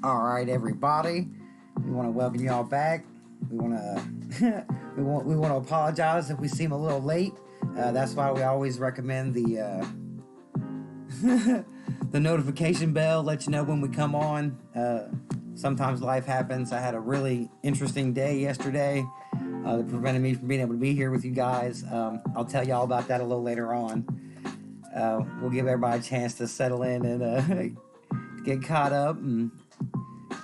All right, everybody. We want to welcome y'all back. We want to we want to apologize if we seem a little late. That's why we always recommend the the notification bell. Let you know when we come on. Sometimes life happens. I had a really interesting day yesterday that prevented me from being able to be here with you guys. I'll tell y'all about that a little later on. We'll give everybody a chance to settle in and get caught up and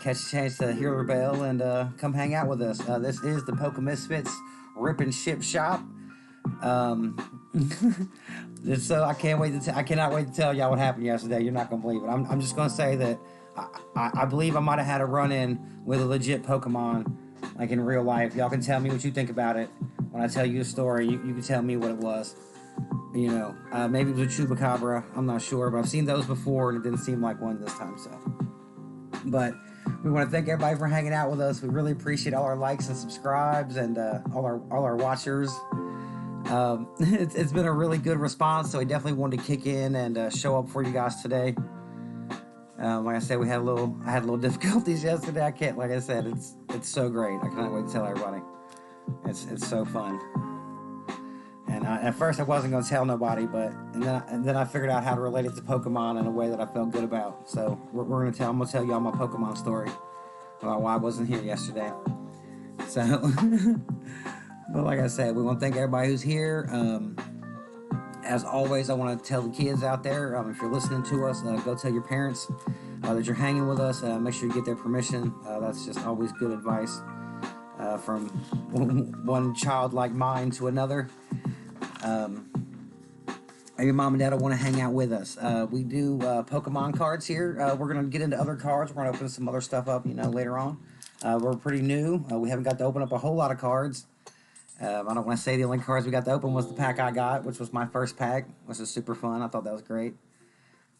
catch a chance to hear the bell and come hang out with us. This is the Misfitz Rip and Ship Shop. So I cannot wait to tell y'all what happened yesterday. You're not gonna believe it. I'm just gonna say that I believe I might have had a run-in with a legit Pokemon, like in real life. Y'all can tell me what you think about it when I tell you the story. You can tell me what it was. You know, maybe it was a Chupacabra. I'm not sure, but I've seen those before, and it didn't seem like one this time. So, but we want to thank everybody for hanging out with us. We really appreciate all our likes and subscribes and all our watchers. It's been a really good response, so I definitely wanted to kick in and show up for you guys today. Like I said, I had a little difficulties yesterday. Like I said, it's so great. I can't wait to tell everybody. It's so fun. And at first I wasn't going to tell nobody, and then I figured out how to relate it to Pokemon in a way that I felt good I'm going to tell y'all my Pokemon story about why I wasn't here yesterday. So, but like I said, we want to thank everybody who's here. As always, I want to tell the kids out there, if you're listening to us, go tell your parents that you're hanging with us. Make sure you get their permission. That's just always good advice from one child like mine to another. Your mom and dad will want to hang out with us. We do Pokemon cards here. We're going to get into other cards. We're going to open some other stuff up, later on. We're pretty new. We haven't got to open up a whole lot of cards. I don't want to say the only cards we got to open was the pack I got, which was my first pack, which was super fun. I thought that was great.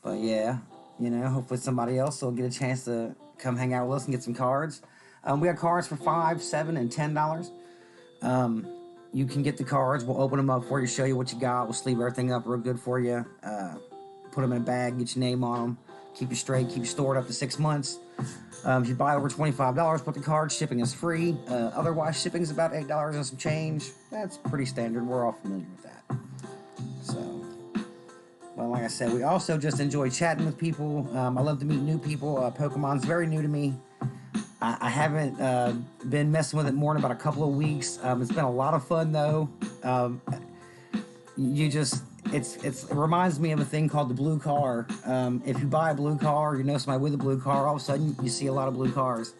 But yeah, hopefully somebody else will get a chance to come hang out with us and get some cards. We got cards for $5, $7, and $10. You can get the cards. We'll open them up for you, show you what you got. We'll sleeve everything up real good for you. Put them in a bag, get your name on them. Keep you straight, keep you stored up to 6 months. If you buy over $25, put the card. Shipping is free. Otherwise, shipping is about $8 and some change. That's pretty standard. We're all familiar with that. So, well, like I said, we also just enjoy chatting with people. I love to meet new people. Pokemon's very new to me. I haven't been messing with it more in about a couple of weeks. It's been a lot of fun though. It reminds me of a thing called the blue car. If you buy a blue car, or you know somebody with a blue car, all of a sudden you see a lot of blue cars.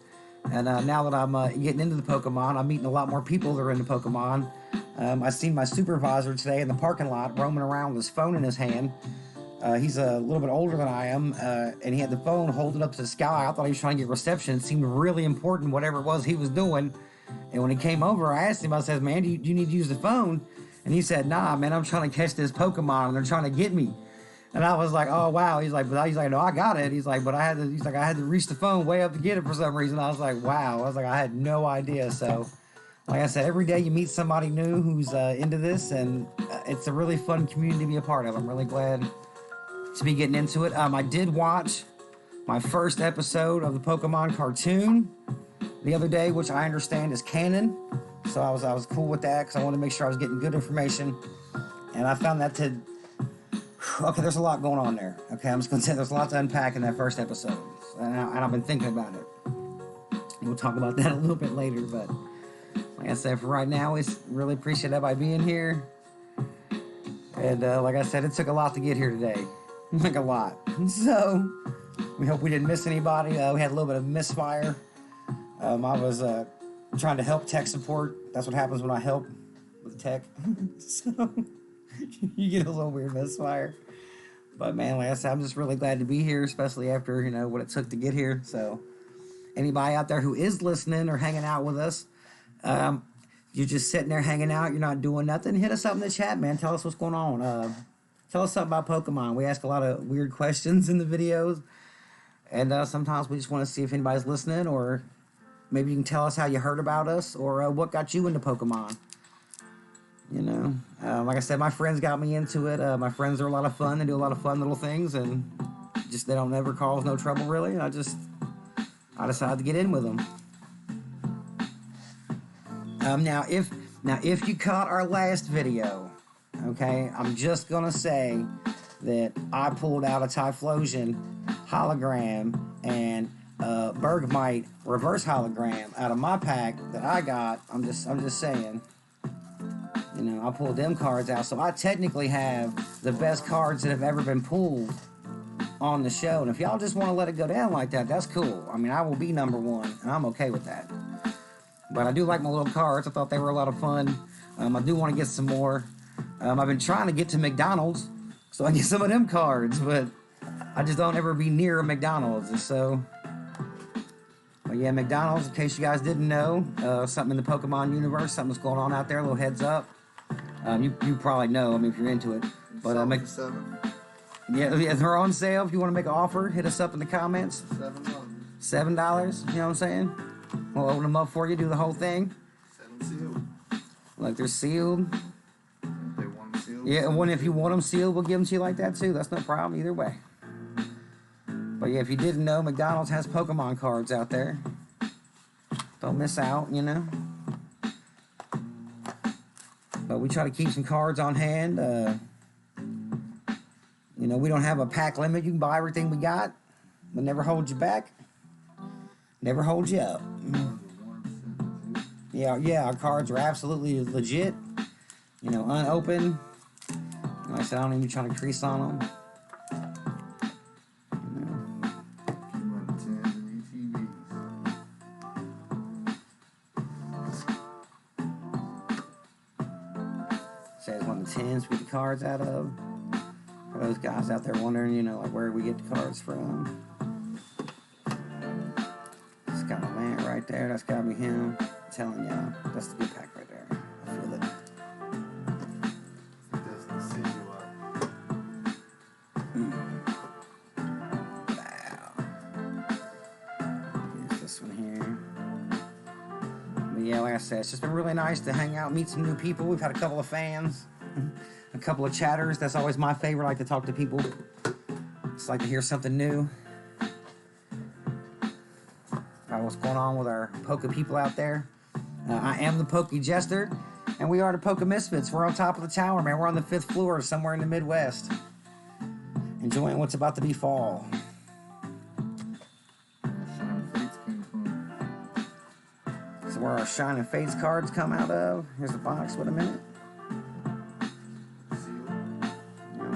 And now that I'm getting into the Pokemon, I'm meeting a lot more people that are into Pokemon. I seen my supervisor today in the parking lot roaming around with his phone in his hand. He's a little bit older than I am, and he had the phone holding up to the sky. I thought he was trying to get reception. It seemed really important, whatever it was he was doing. And when he came over, I asked him, I said, man, do you need to use the phone? And he said, nah, man, I'm trying to catch this Pokemon, and they're trying to get me. And I was like, oh, wow. He's like, no, I got it. He's like, I had to reach the phone way up to get it for some reason. I was like, wow. I was like, I had no idea. So, like I said, every day you meet somebody new who's into this, and it's a really fun community to be a part of. I'm really glad to be getting into it. I did watch my first episode of the Pokemon cartoon the other day, which I understand is canon. So I was cool with that because I wanted to make sure I was getting good information. And I found that okay, there's a lot going on there. Okay, I'm just going to say there's a lot to unpack in that first episode. And I've been thinking about it. We'll talk about that a little bit later. But like I said, for right now, we really appreciate everybody being here. And like I said, it took a lot to get here today. Like a lot. So we hope we didn't miss anybody. We had a little bit of misfire. I was trying to help tech support. That's what happens when I help with tech. So you get a little weird misfire. But man, like I said, I'm just really glad to be here, especially after what it took to get here. So anybody out there who is listening or hanging out with us, you're just sitting there hanging out, you're not doing nothing, hit us up in the chat, man. Tell us what's going on. Tell us something about Pokemon. We ask a lot of weird questions in the videos. And sometimes we just want to see if anybody's listening, or maybe you can tell us how you heard about us, or what got you into Pokemon. Like I said, my friends got me into it. My friends are a lot of fun. They do a lot of fun little things, and they don't ever cause no trouble, really. I decided to get in with them. Now if you caught our last video, okay, I'm just gonna say that I pulled out a Typhlosion hologram and Bergmite reverse hologram out of my pack that I got. I'm just saying, you know, I pulled them cards out, so I technically have the best cards that have ever been pulled on the show. And if y'all just want to let it go down like that, that's cool. I mean, I will be number one, and I'm okay with that. But I do like my little cards. I thought they were a lot of fun. I do want to get some more. I've been trying to get to McDonald's so I can get some of them cards, but I just don't ever be near a McDonald's. And so, but yeah, McDonald's, in case you guys didn't know, something in the Pokemon universe, something's going on out there, a little heads up. You probably know, I mean, if you're into it. But yeah, they're on sale. If you want to make an offer, hit us up in the comments. $7. You know what I'm saying? We'll open them up for you, do the whole thing. 7 sealed. Like they're sealed. If they want them sealed. Yeah, and if you want them sealed, we'll give them to you like that too. That's no problem either way. But yeah, if you didn't know, McDonald's has Pokemon cards out there. Don't miss out, you know. But we try to keep some cards on hand. You know, we don't have a pack limit. You can buy everything we got, but never hold you back. Never hold you up. Yeah, our cards are absolutely legit. You know, unopened. Like I said, I don't even be trying to crease on them. Says one of the 10s we get the cards out of. For those guys out there wondering, you know, like where we get the cards from. It's got my man right there. That's gotta be him. I'm telling y'all, that's the good pack right there. I feel it. Wow. Here's this one here. But yeah, like I said, it's just been really nice to hang out, meet some new people. We've had a couple of fans, a couple of chatters. That's always my favorite. I like to talk to people. Just like to hear something new. About what's going on with our Poke people out there. I am the Poke Jester, and we are the Poke Misfitz. We're on top of the tower, man. We're on the 5th floor somewhere in the Midwest. Enjoying what's about to be fall. This is where our Shining Fates cards come out of. Here's the box. Wait a minute.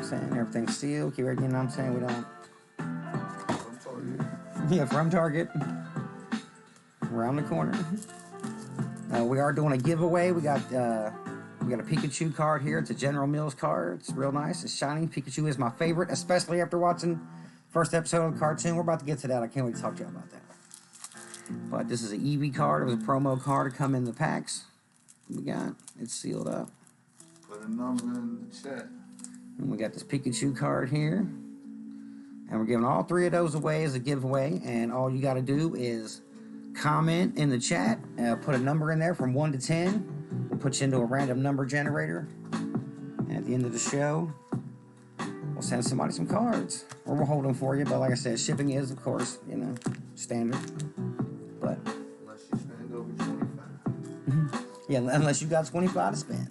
Saying everything's sealed. Keep everything, you know what I'm saying? We don't. Yeah, from Target. Around the corner. We are doing a giveaway. We got a Pikachu card here. It's a General Mills card. It's real nice. It's shiny. Pikachu is my favorite, especially after watching first episode of the cartoon. We're about to get to that. I can't wait to talk to you about that. But this is an Eevee card. It was a promo card to come in the packs. We got it's sealed up. Put a number in the chat. And we got this Pikachu card here. And we're giving all 3 of those away as a giveaway. And all you got to do is comment in the chat. Put a number in there from 1 to 10. We'll put you into a random number generator. And at the end of the show, we'll send somebody some cards. Or we'll hold them for you. But like I said, shipping is, of course, you know, standard. But unless you spend over 25. Yeah, unless you got 25 to spend.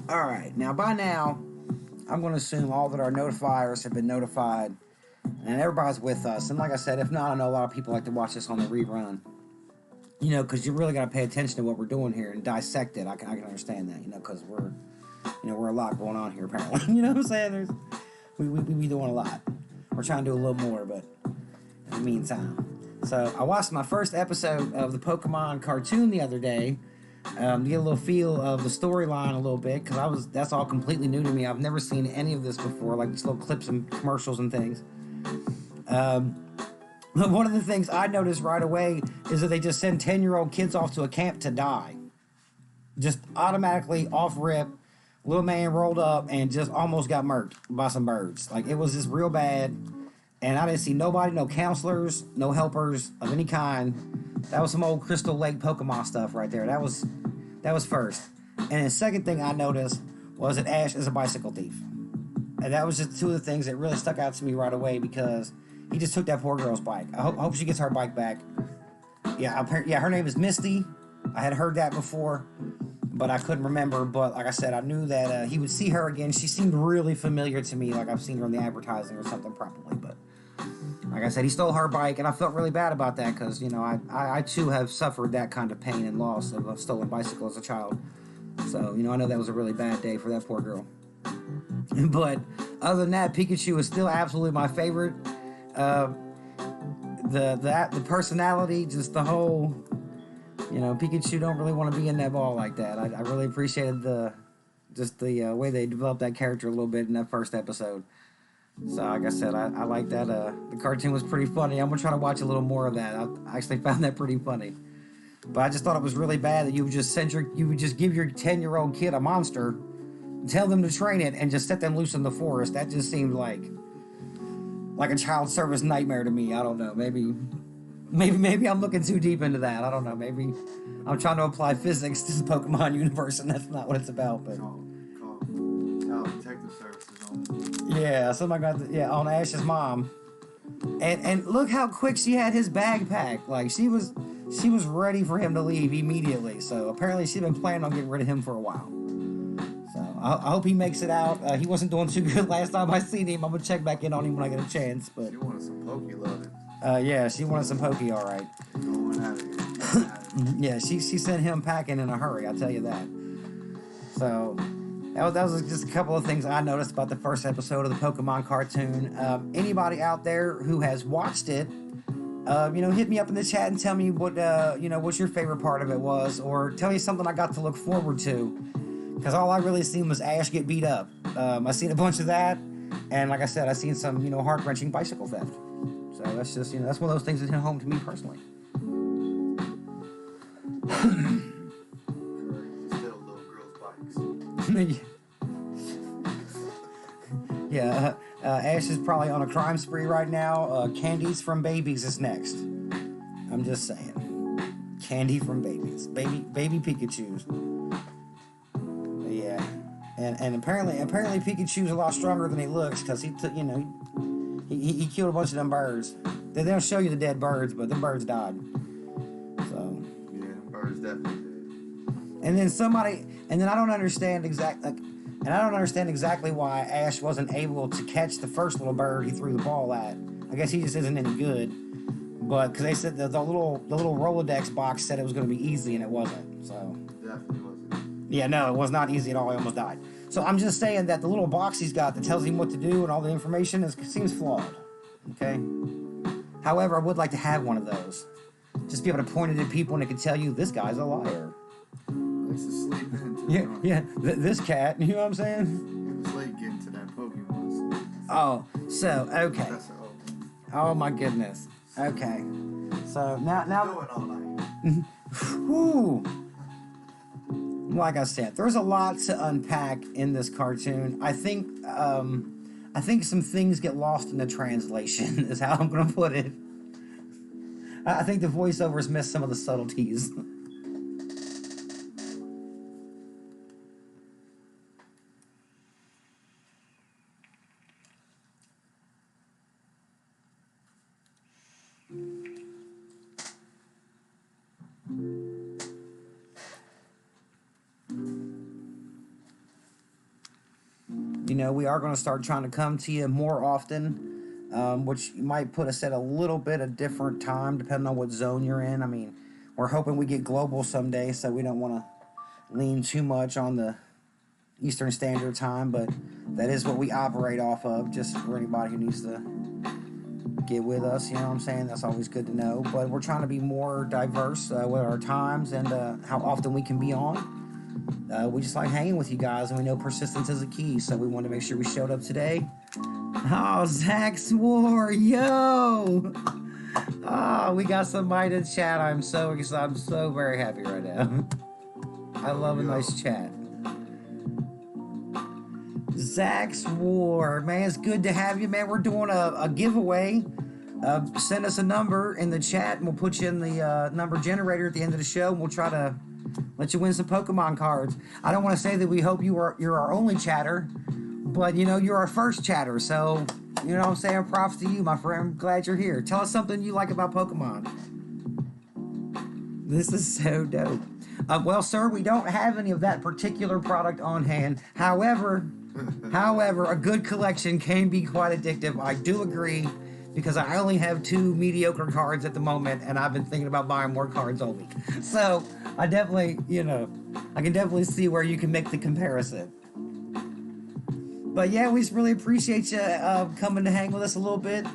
All right, now by now, I'm going to assume all that our notifiers have been notified, and everybody's with us. And like I said, if not, I know a lot of people like to watch this on the rerun. You know, because you really got to pay attention to what we're doing here and dissect it. I can understand that, you know, because we're a lot going on here apparently. You know what I'm saying? We be doing a lot. We're trying to do a little more, but in the meantime. So I watched my first episode of the Pokemon cartoon the other day. get a little feel of the storyline a little bit because that's all completely new to me. I've never seen any of this before, like these little clips and commercials and things. One of the things I noticed right away is that they just send 10-year-old kids off to a camp to die. Just automatically off rip, little man rolled up and just almost got murked by some birds. Like, it was just real bad. And I didn't see nobody, no counselors, no helpers of any kind. That was some old Crystal Lake Pokemon stuff right there. That was first. And the second thing I noticed was that Ash is a bicycle thief. And that was just two of the things that really stuck out to me right away because he just took that poor girl's bike. I hope she gets her bike back. Yeah, her name is Misty. I had heard that before, but I couldn't remember. But like I said, I knew that he would see her again. She seemed really familiar to me, like I've seen her in the advertising or something probably. But like I said, he stole her bike, and I felt really bad about that because, I too have suffered that kind of pain and loss of a stolen bicycle as a child. So, I know that was a really bad day for that poor girl. But other than that, Pikachu is still absolutely my favorite. The personality, just the whole, Pikachu don't really want to be in that ball like that. I really appreciated the way they developed that character a little bit in that first episode. So, like I said, I like that. The cartoon was pretty funny. I'm gonna try to watch a little more of that. I actually found that pretty funny. But I just thought it was really bad that you would just give your 10-year-old kid a monster, tell them to train it, and just set them loose in the forest. That just seemed like a child service nightmare to me. I don't know. Maybe I'm looking too deep into that. I don't know. Maybe I'm trying to apply physics to the Pokemon universe, and that's not what it's about. But Call Detective Services on. Yeah, somebody on Ash's mom, and look how quick she had his bag packed. Like she was ready for him to leave immediately. So apparently she'd been planning on getting rid of him for a while. So I hope he makes it out. He wasn't doing too good last time I seen him. I'm gonna check back in on him when I get a chance. But She wanted some Pokey loving. yeah, she wanted some Pokey, all right. Going out of here. Yeah, she sent him packing in a hurry. I'll tell you that. So. That was just a couple of things I noticed about the first episode of the Pokemon cartoon. Anybody out there who has watched it, hit me up in the chat and tell me what your favorite part of it was, or tell me something I got to look forward to. Because all I really seen was Ash get beat up. I seen a bunch of that, and like I said, I seen some heart-wrenching bicycle theft. So that's just that's one of those things that hit home to me personally. Yeah, Ash is probably on a crime spree right now. Candies from babies is next. I'm just saying. Candy from babies. Baby Pikachus. Yeah. And apparently Pikachu's a lot stronger than he looks because he killed a bunch of them birds. They don't show you the dead birds, but the birds died. So. Yeah, the birds definitely did. And then I don't understand exactly why Ash wasn't able to catch the first little bird he threw the ball at. I guess he just isn't any good. But because they said the little Rolodex box said it was going to be easy and it wasn't. So Definitely wasn't. yeah, no, it was not easy at all. He almost died. So I'm just saying that the little box he's got that tells him what to do and all the information seems flawed. Okay. However, I would like to have one of those. Just be able to point it at people and it could tell you this guy's a liar. Likes to sleep in too. Yeah. This cat. You know what I'm saying? It was late getting to that Pokemon. Oh, so okay. That's an Oh my goodness. Okay. So now. doing all night. Whew. Like I said, there's a lot to unpack in this cartoon. I think some things get lost in the translation. Is how I'm gonna put it. I think the voiceovers miss some of the subtleties. We are going to start trying to come to you more often, which might put us at a little bit of different time depending on what zone you're in. I mean, we're hoping we get global someday, so we don't want to lean too much on the Eastern Standard Time, but that is what we operate off of, just for anybody who needs to get with us. You know what I'm saying? That's always good to know. But we're trying to be more diverse with our times and how often we can be on. We just like hanging with you guys, and we know persistence is a key, so we wanted to make sure we showed up today. Oh, Zach swore, yo! Oh, we got somebody to chat. I'm so excited. I'm so very happy right now. I love a nice chat. Zach's War, man, it's good to have you, man. We're doing a giveaway. Send us a number in the chat, and we'll put you in the number generator at the end of the show, and we'll try to let you win some Pokemon cards. I don't want to say that we hope you're our only chatter, but you know you're our first chatter, so you know what I'm saying. Props to you, my friend. I'm glad you're here. Tell us something you like about Pokemon. This is so dope. Well, sir, we don't have any of that particular product on hand. However, a good collection can be quite addictive. I do agree, because I only have 2 mediocre cards at the moment, and I've been thinking about buying more cards all week. So I definitely, I can definitely see where you can make the comparison. But yeah, we just really appreciate you coming to hang with us a little bit.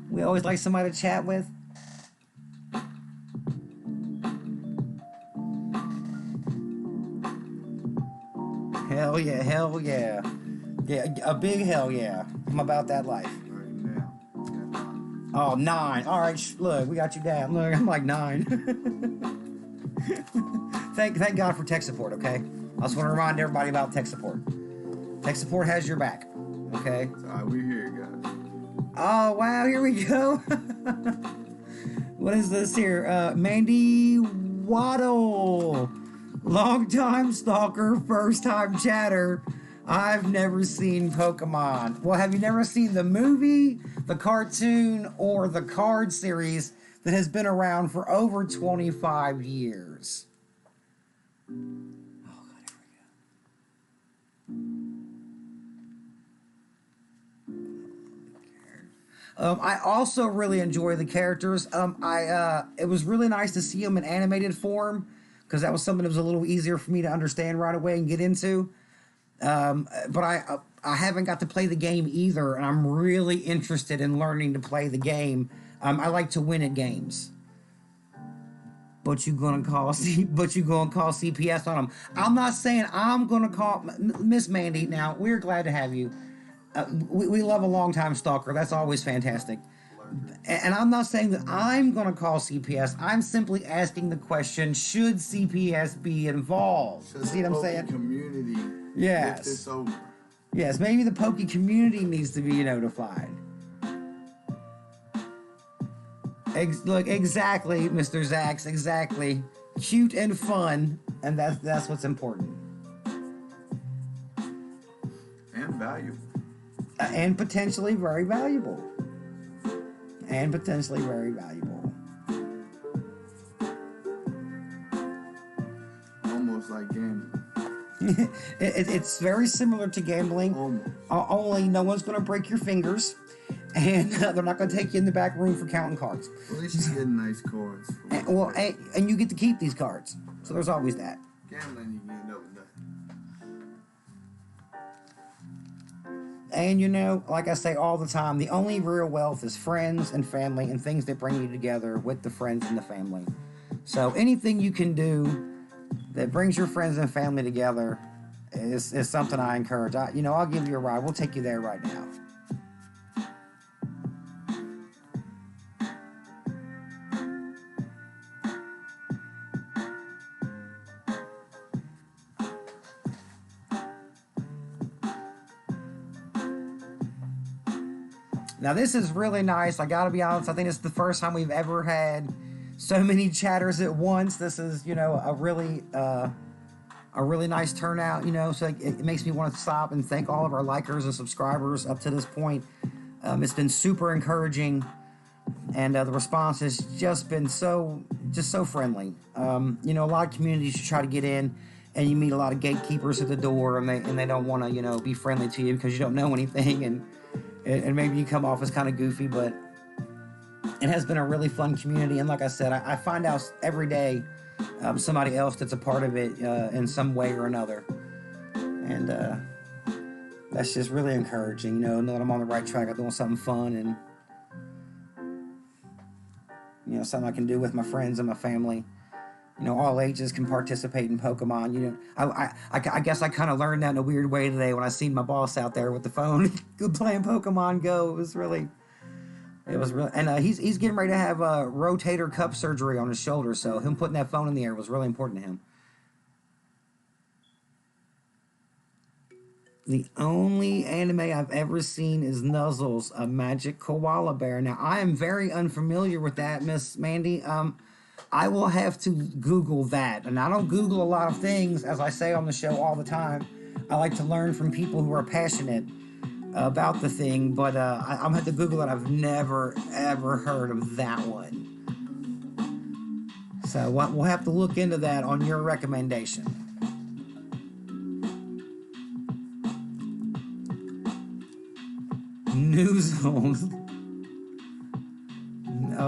We always like somebody to chat with. Hell yeah, hell yeah. Yeah, a big hell yeah. I'm about that life. Right now. Oh, 9. All right, look, we got you down. Look, I'm like 9. Thank God for tech support, okay? I just want to remind everybody about tech support. Tech support has your back, okay? We're here, guys. Oh, wow, here we go. What is this here? Mandy Waddle. Long-time stalker, first-time chatter. I've never seen Pokemon. Well, have you never seen the movie, the cartoon, or the card series that has been around for over 25 years? Oh, God, here we go. I also really enjoy the characters. It was really nice to see them in animated form, because that was something that was a little easier for me to understand right away and get into. But I haven't got to play the game either, and I'm really interested in learning to play the game. I like to win at games. But you gonna call CPS on them? I'm not saying I'm gonna call Miss Mandy. Now we're glad to have you. We love a long-time stalker. That's always fantastic. And I'm not saying that I'm going to call CPS. I'm simply asking the question, should CPS be involved? See what I'm saying? Community. Yes. Get this over. Yes, maybe the Poke community needs to be notified. Look, exactly, Mr. Zax, exactly. Cute and fun, and that's what's important. And valuable. And potentially very valuable. Almost like gambling. It's very similar to gambling. Only no one's going to break your fingers, and they're not going to take you in the back room for counting cards. Well, at least you get nice cards. And you get to keep these cards. So there's always that. Gambling, you end up with nothing. And like I say all the time, the only real wealth is friends and family and things that bring you together with the friends and the family. So anything you can do that brings your friends and family together is something I encourage. I'll give you a ride. We'll take you there right now. Now this is really nice. I gotta be honest. I think it's the first time we've ever had so many chatters at once. This is, a really nice turnout. So it makes me want to stop and thank all of our likers and subscribers up to this point. It's been super encouraging, and the response has just been so friendly. A lot of communities you try to get in, and you meet a lot of gatekeepers at the door, and they don't want to be friendly to you because you don't know anything, and maybe you come off as kind of goofy, but it has been a really fun community. And like I said, I find out every day somebody else that's a part of it in some way or another. And that's just really encouraging. Know that I'm on the right track. I'm doing something fun and something I can do with my friends and my family. All ages can participate in Pokemon. I guess I kind of learned that in a weird way today when I seen my boss out there with the phone playing Pokemon Go. It was really, and he's getting ready to have rotator cuff surgery on his shoulder. So him putting that phone in the air was really important to him. The only anime I've ever seen is Nuzzles, a magic koala bear. Now I am very unfamiliar with that, Miss Mandy. I will have to Google that. And I don't Google a lot of things, as I say on the show all the time. I like to learn from people who are passionate about the thing, but I'm going to have to Google it. I've never, ever heard of that one. So we'll have to look into that on your recommendation. Noozles.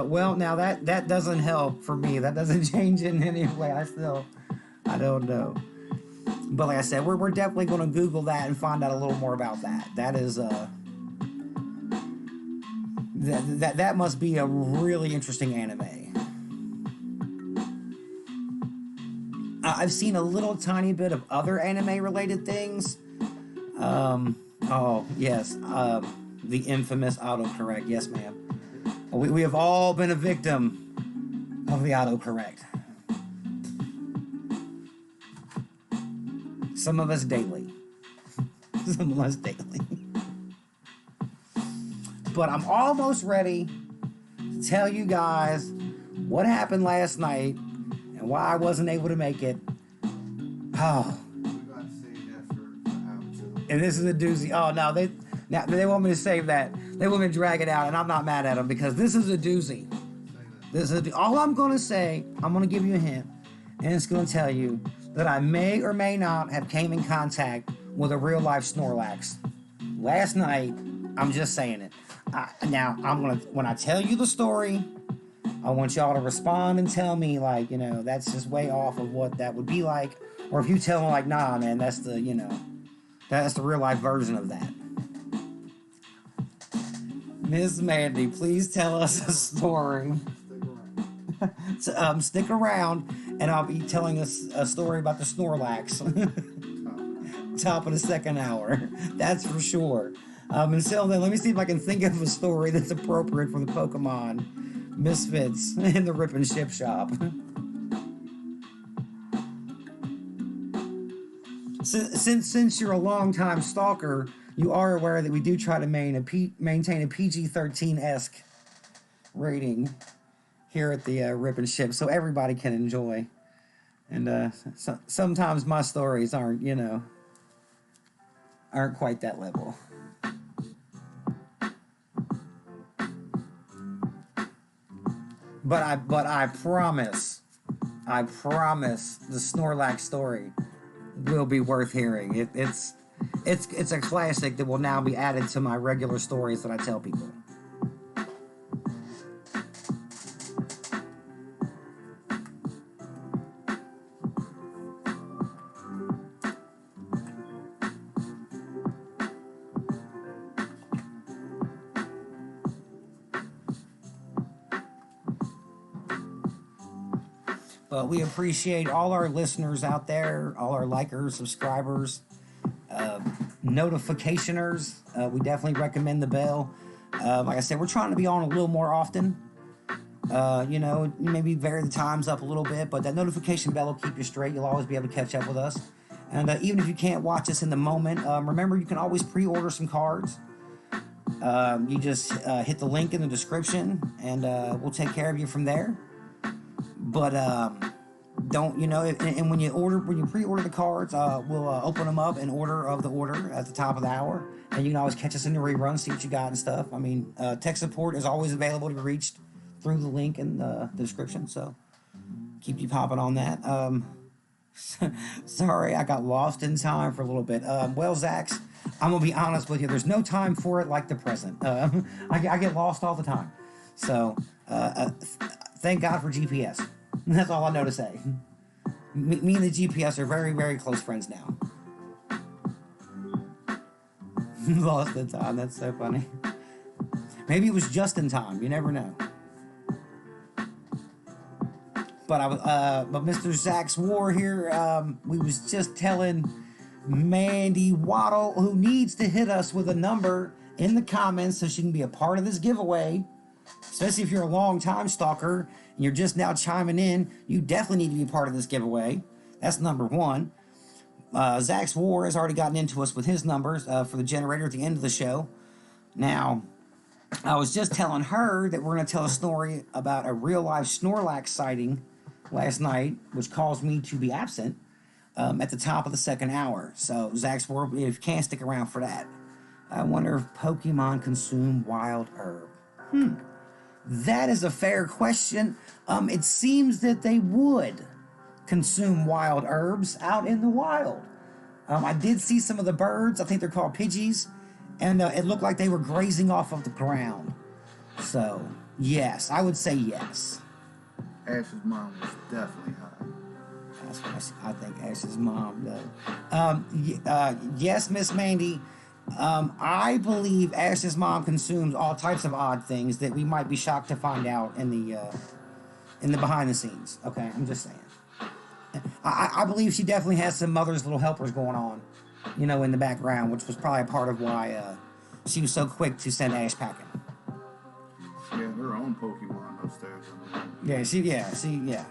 Well, now that doesn't help for me. That doesn't change in any way. I don't know. But like I said, we're definitely going to Google that and find out a little more about that. That is that must be a really interesting anime. I've seen a little tiny bit of other anime related things. Oh yes, the infamous autocorrect. Yes, ma'am. We have all been a victim of the autocorrect. Some of us daily. Some of us daily. But I'm almost ready to tell you guys what happened last night and why I wasn't able to make it. Oh. And this is a doozy. Oh, no, they want me to save that. They want me to drag it out, and I'm not mad at them because this is a doozy. All I'm going to say, I'm going to give you a hint, and it's going to tell you that I may or may not have came in contact with a real-life Snolax. Last night, I'm just saying it. Now, when I tell you the story, I want y'all to respond and tell me, that's just way off of what that would be like. Or if you tell me, nah, man, that's the real-life version of that. Miss Mandy, please tell us a story. So, stick around, and I'll be telling us a story about the Snorlax. Top of the second hour. That's for sure. Until then, let me see if I can think of a story that's appropriate for the Pokemon Misfitz in the Rip and Ship shop. Since you're a long-time stalker, you are aware that we do try to maintain a PG-13-esque rating here at the Rip and Ship, so everybody can enjoy. And sometimes my stories aren't quite that level. But I promise the Snorlax story will be worth hearing. It's a classic that will now be added to my regular stories that I tell people. But we appreciate all our listeners out there, all our likers, subscribers, notificationers. We definitely recommend the bell. Like I said, we're trying to be on a little more often. Maybe vary the times up a little bit, but that notification bell will keep you straight. You'll always be able to catch up with us. And even if you can't watch us in the moment, remember you can always pre-order some cards. You just hit the link in the description, and we'll take care of you from there. But don't and when you pre-order the cards, we'll open them up in order of the order at the top of the hour, and you can always catch us in the rerun, see what you got and stuff. I mean, tech support is always available to be reached through the link in the description, so keep you popping on that. Sorry, I got lost in time for a little bit. Well, Zax, I'm gonna be honest with you. There's no time for it like the present. I get lost all the time, so thank God for GPS. That's all I know to say. Me and the GPS are very, very close friends now. Lost in time. That's so funny. Maybe it was just in time. You never know. But Mr. Zach's War here, we was just telling Mandy Waddle, who needs to hit us with a number in the comments so she can be a part of this giveaway. Especially if you're a long time stalker and you're just now chiming in, you definitely need to be a part of this giveaway. That's number one. Zach's War has already gotten into us with his numbers for the generator at the end of the show. Now, I was just telling her that we're going to tell a story about a real life Snolax sighting last night, which caused me to be absent at the top of the second hour. So, Zach's War, if you can't stick around for that. I wonder if Pokemon consume wild herb. That is a fair question. It seems that they would consume wild herbs out in the wild. I did see some of the birds. I think they're called Pidgeys. And it looked like they were grazing off of the ground. So, yes, I would say yes. Ash's mom was definitely high. That's what I think Ash's mom does. Yes, Miss Mandy. I believe Ash's mom consumes all types of odd things that we might be shocked to find out in the behind the scenes. Okay, I'm just saying. I believe she definitely has some mother's little helpers going on, in the background, which was probably a part of why she was so quick to send Ash packing. She had her own Pokemon upstairs in the room. Yeah.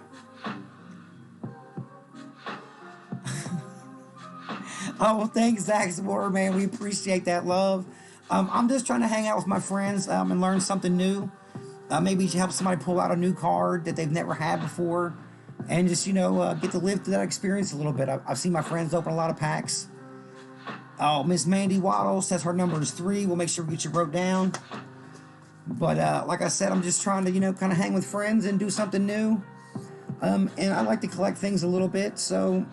Oh, well, thanks, Zach's War, man. We appreciate that love. I'm just trying to hang out with my friends and learn something new. Maybe help somebody pull out a new card that they've never had before. And just, get to live through that experience a little bit. I've seen my friends open a lot of packs. Oh, Miss Mandy Waddle says her number is 3. We'll make sure we get you wrote down. But like I said, I'm just trying to, kind of hang with friends and do something new. And I like to collect things a little bit, so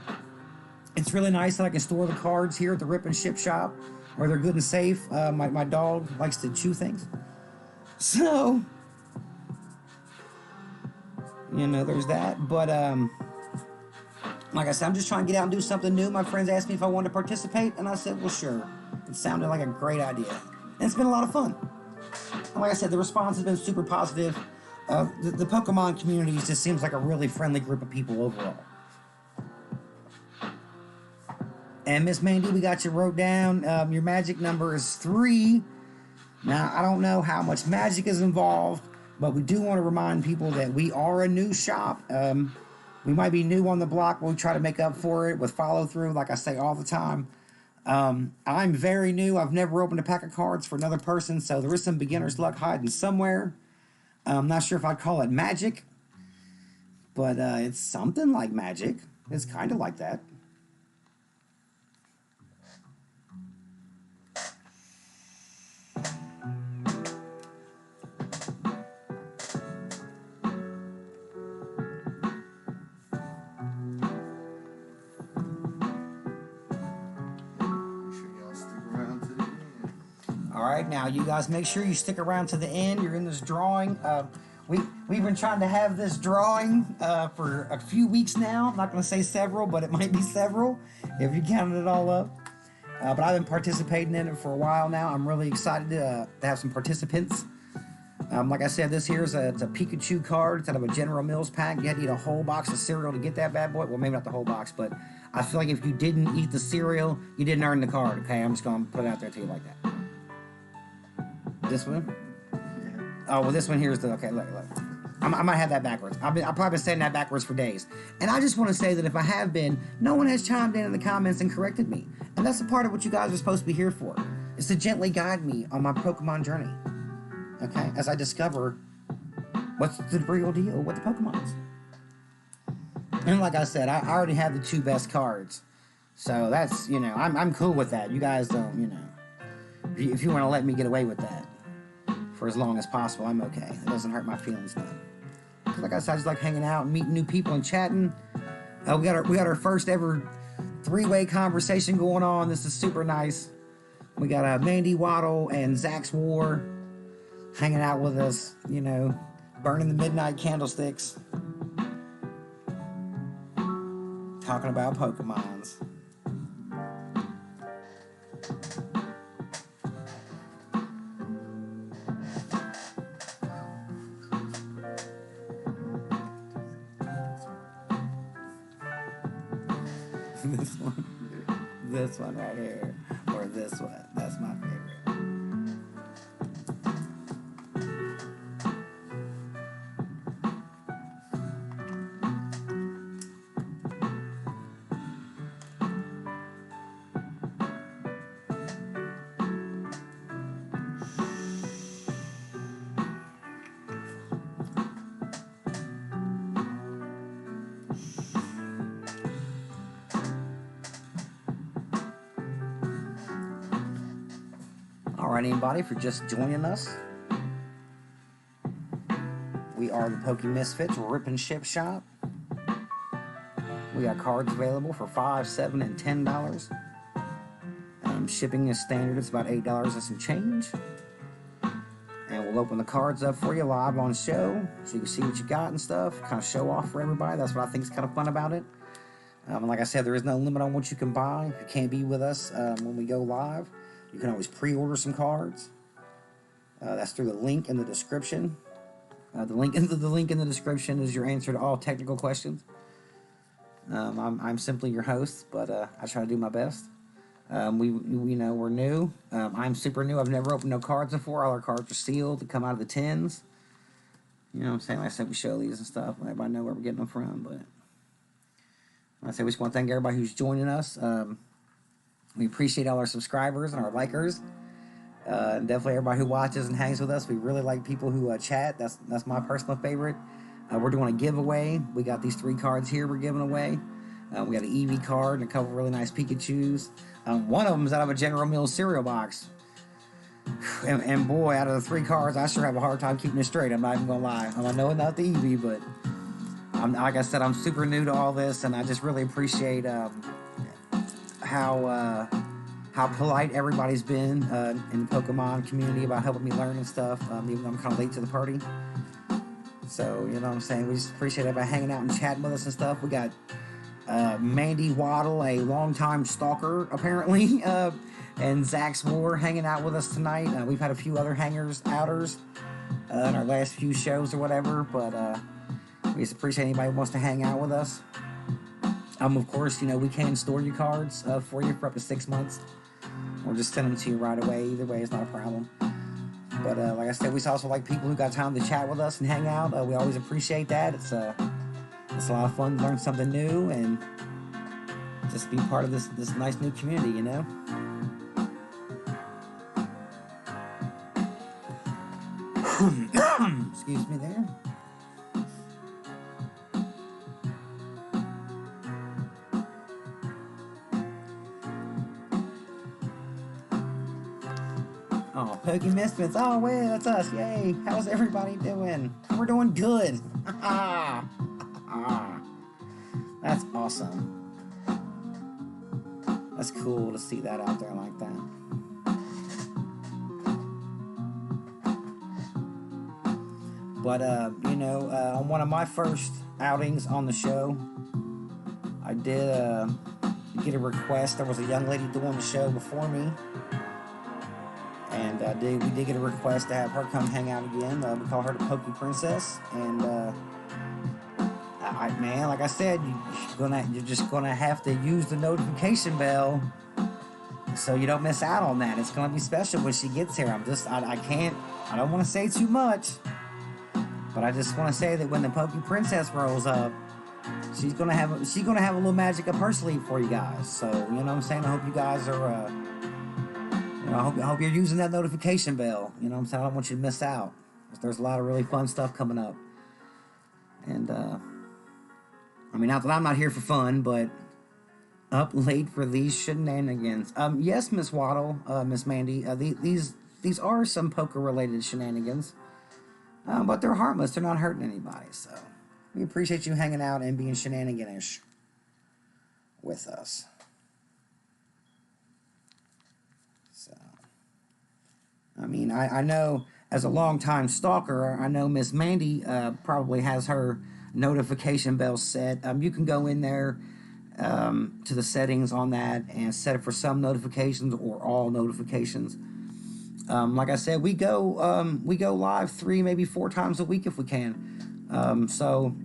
it's really nice that I can store the cards here at the Rip and Ship shop where they're good and safe. My dog likes to chew things. So, there's that. But, like I said, I'm just trying to get out and do something new. My friends asked me if I wanted to participate, and I said, well, sure. It sounded like a great idea. And it's been a lot of fun. And like I said, the response has been super positive. The Pokemon community just seems like a really friendly group of people overall. And Miss Mandy, we got you wrote down. Your magic number is 3. Now, I don't know how much magic is involved, but we do want to remind people that we are a new shop. We might be new on the block, but we try to make up for it with follow-through, like I say all the time. I'm very new. I've never opened a pack of cards for another person, so there is some beginner's luck hiding somewhere. I'm not sure if I'd call it magic, but it's something like magic. It's kind of like that. All right, now you guys make sure you stick around to the end. You're in this drawing. We've been trying to have this drawing for a few weeks now. I'm not going to say several, but it might be several if you counted it all up. But I've been participating in it for a while now. I'm really excited to have some participants. Like I said, this here is it's a Pikachu card. It's out of a General Mills pack. You had to eat a whole box of cereal to get that bad boy. Well, maybe not the whole box, but I feel like if you didn't eat the cereal, you didn't earn the card. Okay, I'm just going to put it out there to you like that. This one? Oh, well, this one here is the... Okay, look. I might have that backwards. I've probably been saying that backwards for days. And I just want to say that if I have been, no one has chimed in the comments and corrected me. And that's a part of what you guys are supposed to be here for, is to gently guide me on my Pokemon journey. Okay? As I discover what's the real deal with the Pokemons. And like I said, I already have the 2 best cards. So that's, I'm cool with that. You guys don't, if you want to let me get away with that for as long as possible, I'm okay. It doesn't hurt my feelings none. Like I said, I just like hanging out and meeting new people and chatting. We got our first ever 3-way conversation going on. This is super nice. We got Mandy Waddle and Zach's War hanging out with us, burning the midnight candlesticks, talking about Pokemons. This one. This one right here. Or this one. That's my favorite. Alright, anybody, for just joining us, we are the Misfitz Rip and Ship Shop. We got cards available for $5, $7, and $10. Shipping is standard, it's about $8 and some change. And we'll open the cards up for you live on show, so you can see what you got and stuff, kind of show off for everybody. That's what I think is kind of fun about it. Like I said, there is no limit on what you can buy. If you can't be with us when we go live, you can always pre-order some cards. That's through the link in the description. The link in the description is your answer to all technical questions. I'm simply your host, but I try to do my best. We know we're new. I'm super new. I've never opened no cards before. All our cards are sealed to come out of the tins. You know what I'm saying? Like I said, we show these and stuff. Everybody know where we're getting them from. But like I say, we just want to thank everybody who's joining us. We appreciate all our subscribers and our likers. And definitely everybody who watches and hangs with us. We really like people who chat. That's my personal favorite. We're doing a giveaway. We got these 3 cards here we're giving away. We got an Eevee card and a couple really nice Pikachus. One of them is out of a General Mills cereal box. And boy, out of the 3 cards, I sure have a hard time keeping it straight. I'm not even going to lie. I know it's not the Eevee, but like I said, I'm super new to all this, and I just really appreciate how polite everybody's been in the Pokemon community about helping me learn and stuff, even though I'm kind of late to the party. So, you know what I'm saying? We just appreciate everybody hanging out and chatting with us and stuff. We got Mandy Waddle, a longtime stalker, apparently, and Zach's War hanging out with us tonight. We've had a few other outers in our last few shows or whatever, but we just appreciate anybody who wants to hang out with us. Of course, we can store your cards for you for up to 6 months, or just send them to you right away. Either way, it's not a problem. But like I said, we also like people who got time to chat with us and hang out. We always appreciate that. It's a lot of fun to learn something new and just be part of this nice new community, Excuse me there. Oh, Pokey Misfitz. Oh, well, that's us. Yay. How's everybody doing? We're doing good. That's awesome. That's cool to see that out there like that. But, on one of my first outings on the show, I did get a request. There was a young lady doing the show before me. And we did get a request to have her come hang out again. We call her the Pokey Princess. And, man, like I said, you're just gonna have to use the notification bell so you don't miss out on that. It's gonna be special when she gets here. I don't want to say too much, but I just want to say that when the Pokey Princess rolls up, she's gonna have a little magic up her sleeve for you guys. So you know what I'm saying. I hope you guys are. I hope you're using that notification bell. You know what I'm saying? I don't want you to miss out. There's a lot of really fun stuff coming up. And, not that I'm not here for fun, but up late for these shenanigans. Yes, Miss Waddle, Miss Mandy, these are some poker-related shenanigans. But they're harmless. They're not hurting anybody. So we appreciate you hanging out and being shenaniganish with us. I know as a longtime stalker, I know Miss Mandy probably has her notification bell set. You can go in there to the settings on that and set it for some notifications or all notifications. Like I said, we go live 3, maybe 4 times a week if we can. So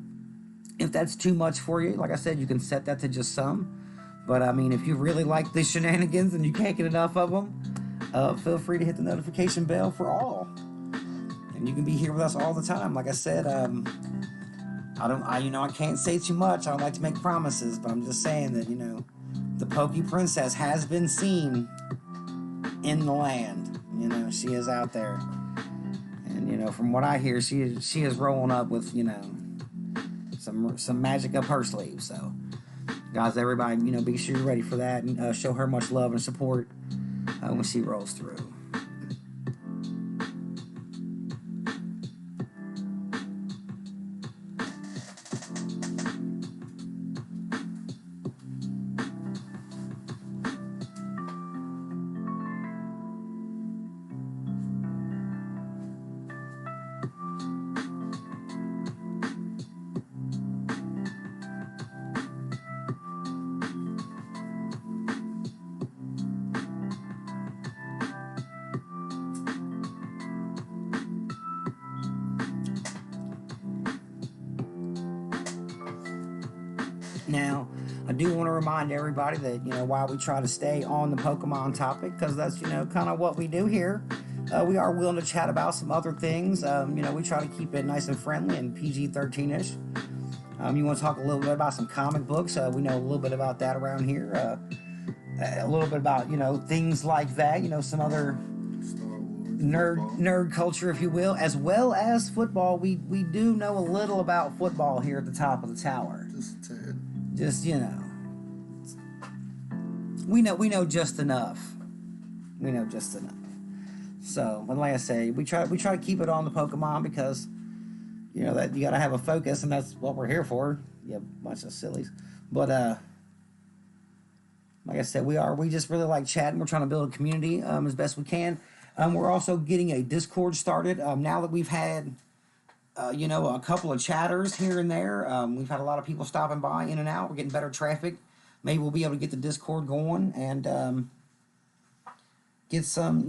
if that's too much for you, like I said, you can set that to just some. But I mean, if you really like the shenanigans and you can't get enough of them, feel free to hit the notification bell for all, and you can be here with us all the time. Like I said, I can't say too much. I don't like to make promises, but I'm just saying that the Pokey Princess has been seen in the land. She is out there, and from what I hear, she is rolling up with some magic up her sleeve. So, guys, everybody, be sure you're ready for that, and show her much love and support when she rolls through. Now, I do want to remind everybody that, while we try to stay on the Pokemon topic, because that's, kind of what we do here, we are willing to chat about some other things. We try to keep it nice and friendly and PG-13-ish. You want to talk a little bit about some comic books? We know a little bit about that around here. A little bit about, things like that, some other nerd culture, if you will, as well as football. We do know a little about football here at the top of the tower. Just a tad. Just we know just enough. We know just enough. So, but like I say, we try to keep it on the Pokemon because that you gotta have a focus, and that's what we're here for. You bunch of sillies. But like I said, we just really like chatting. We're trying to build a community as best we can. We're also getting a Discord started now that we've had a couple of chatters here and there. We've had a lot of people stopping by, in and out. We're getting better traffic. Maybe we'll be able to get the Discord going and get some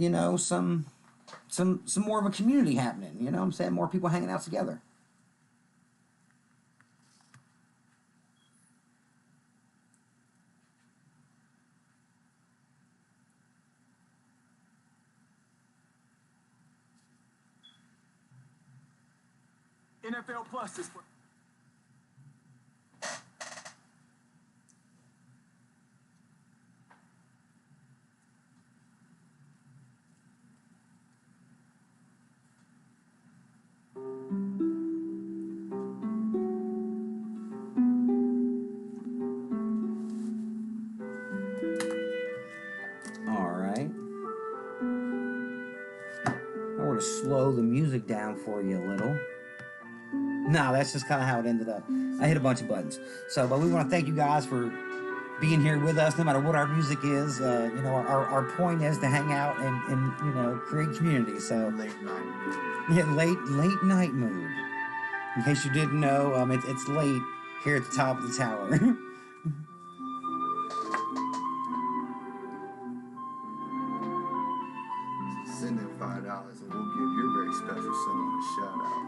more of a community happening. You know what I'm saying? More people hanging out together. NFL Plus is for... Alright. I want to slow the music down for you a little. No, that's just kind of how it ended up. I hit a bunch of buttons. So, but we want to thank you guys for being here with us, no matter what our music is. Our point is to hang out and create community. So Late night mood. yeah, late night mood. In case you didn't know, it's late here at the top of the tower. Send in $5 and we'll give your very special someone a shout out.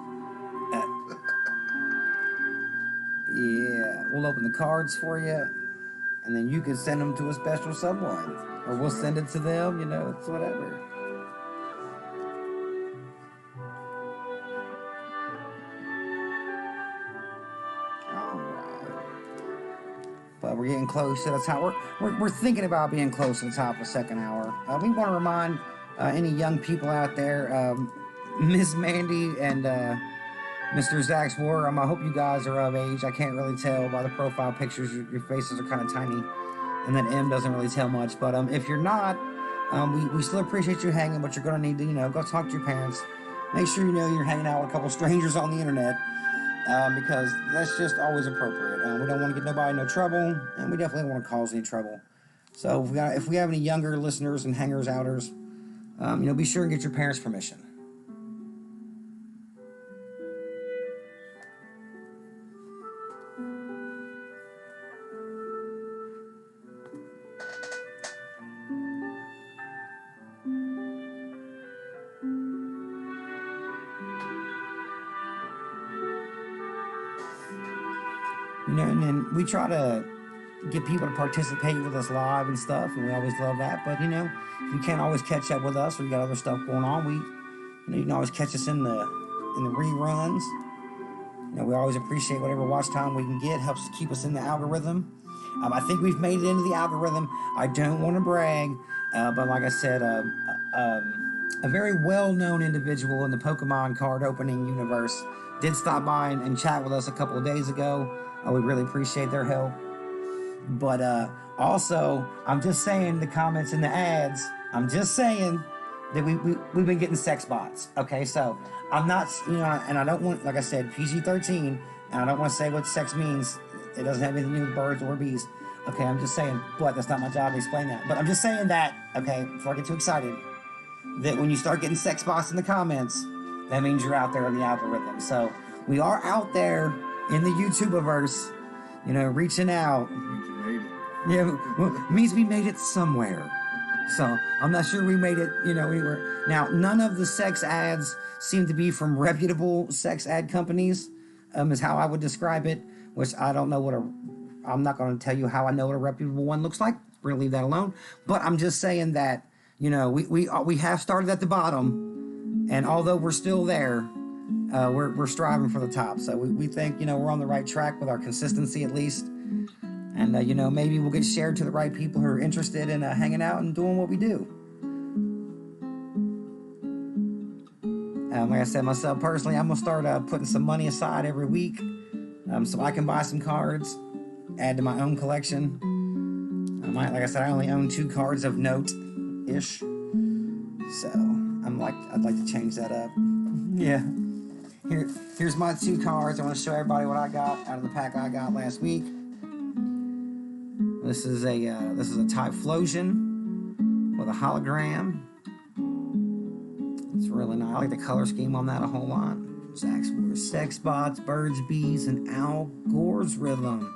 Yeah, we'll open the cards for you, and then you can send them to a special someone, or we'll send it to them. It's whatever. All right, but we're getting close to the top. We're thinking about being close to the top of the second hour. We want to remind any young people out there, Miss Mandy and Mr. Zach's War. I hope you guys are of age. I can't really tell by the profile pictures. Your faces are kind of tiny, and then M doesn't really tell much. But if you're not, we still appreciate you hanging. But you're gonna need to go talk to your parents. Make sure you're hanging out with a couple strangers on the internet, because that's just always appropriate. We don't want to get nobody in no trouble, and we definitely don't want to cause any trouble. So if we have any younger listeners and hangers outers, be sure and get your parents' permission. And then we try to get people to participate with us live and stuff, and we always love that. But you know, if you can't always catch up with us or you got other stuff going on, you can always catch us in the reruns. You know, we always appreciate whatever watch time we can get. Helps keep us in the algorithm. I think we've made it into the algorithm. I don't want to brag, but like I said, a very well-known individual in the Pokemon card opening universe did stop by and chat with us a couple of days ago. We really appreciate their help. But also, I'm just saying the comments and the ads. I'm just saying that we've been getting sex bots. Okay, so I'm not, you know, and I don't want, like I said, PG-13, and I don't want to say what sex means. It doesn't have anything to do with birds or bees. Okay, I'm just saying, but that's not my job to explain that. But I'm just saying that, okay, before I get too excited, that when you start getting sex bots in the comments, that means you're out there in the algorithm. So we are out there in the YouTubeverse, you know, reaching out. Means you made it. Yeah, well, it means we made it somewhere. So I'm not sure we made it, you know, anywhere. Now, none of the sex ads seem to be from reputable sex ad companies, is how I would describe it, which I don't know I'm not going to tell you how I know what a reputable one looks like. We're going to leave that alone. But I'm just saying that, you know, we have started at the bottom, and although we're still there, we're striving for the top. So we think, you know, we're on the right track with our consistency at least. And, you know, maybe we'll get shared to the right people who are interested in hanging out and doing what we do. Like I said, myself personally, I'm going to start putting some money aside every week so I can buy some cards, add to my own collection. Like I said, I only own 2 cards of note-ish. So I'd like to change that up. Yeah. Here's my 2 cards. I want to show everybody what I got out of the pack I got last week. This is a Typhlosion with a hologram. It's really nice. I like the color scheme on that a whole lot. Zaxworth, Sex Bots, Birds, Bees, and Al Gore's Rhythm.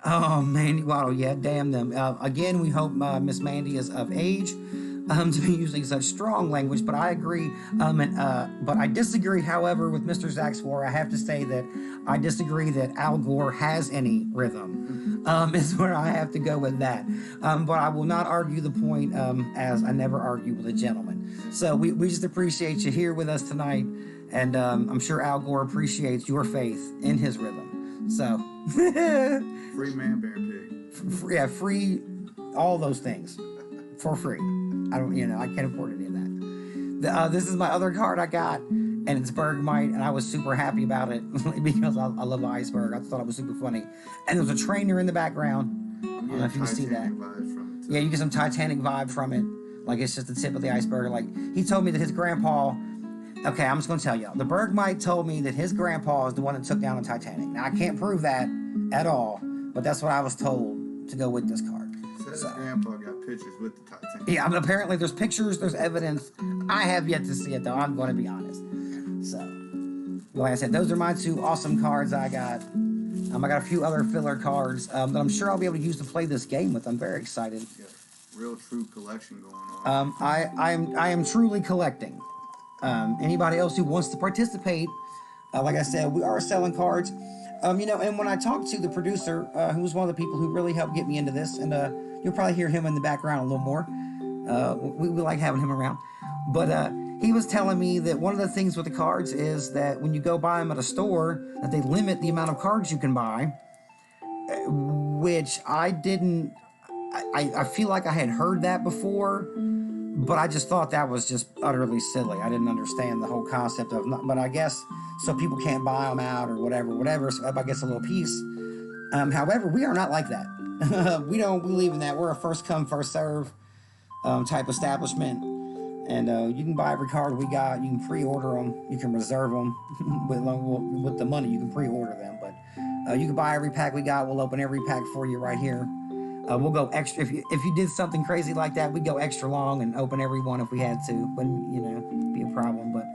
Oh, Mandy Waddle, yeah, damn them. Again, we hope Miss Mandy is of age to be using such strong language, but I agree. But I disagree, however, with Mr. Zaxworth. I have to say that I disagree that Al Gore has any rhythm, is where I have to go with that. But I will not argue the point, as I never argue with a gentleman. So we just appreciate you here with us tonight, and I'm sure Al Gore appreciates your faith in his rhythm. So... Free man, bear pig. Free all those things for free. I can't afford any of that. This is my other card I got, and it's Bergmite, and I was super happy about it because I love the iceberg. I thought it was super funny. And there was a trainer in the background. I don't know if you can see that. Yeah, you get some Titanic vibe from it. Like it's just the tip of the iceberg. Like he told me that his grandpa. Okay, I'm just gonna tell y'all. The Bergmite told me that his grandpa is the one that took down the Titanic. Now I can't prove that at all, but that's what I was told to go with this card. Says his grandpa got pictures with the Titanic. Yeah, apparently there's pictures, there's evidence. I have yet to see it though. I'm going to be honest. So, like I said, those are my 2 awesome cards I got. I got a few other filler cards that I'm sure I'll be able to use to play this game with. I'm very excited. Yeah, real true collection going on. I am truly collecting. Anybody else who wants to participate, like I said, we are selling cards. You know, and when I talked to the producer, who was one of the people who really helped get me into this, and you'll probably hear him in the background a little more. We like having him around. But he was telling me that one of the things with the cards is that when you go buy them at a store, that they limit the amount of cards you can buy, which I didn't... I feel like I had heard that before, but I just thought that was just utterly silly. I didn't understand the whole concept of... But I guess... So people can't buy them out or whatever. So everybody gets a little piece. However, we are not like that. We don't believe in that. We're a first come, first serve type establishment. And you can buy every card we got. You can pre-order them. You can reserve them with the money. You can pre-order them. But you can buy every pack we got. We'll open every pack for you right here. We'll go extra. If you did something crazy like that, we'd go extra long and open every one if we had to. Wouldn't, be a problem. But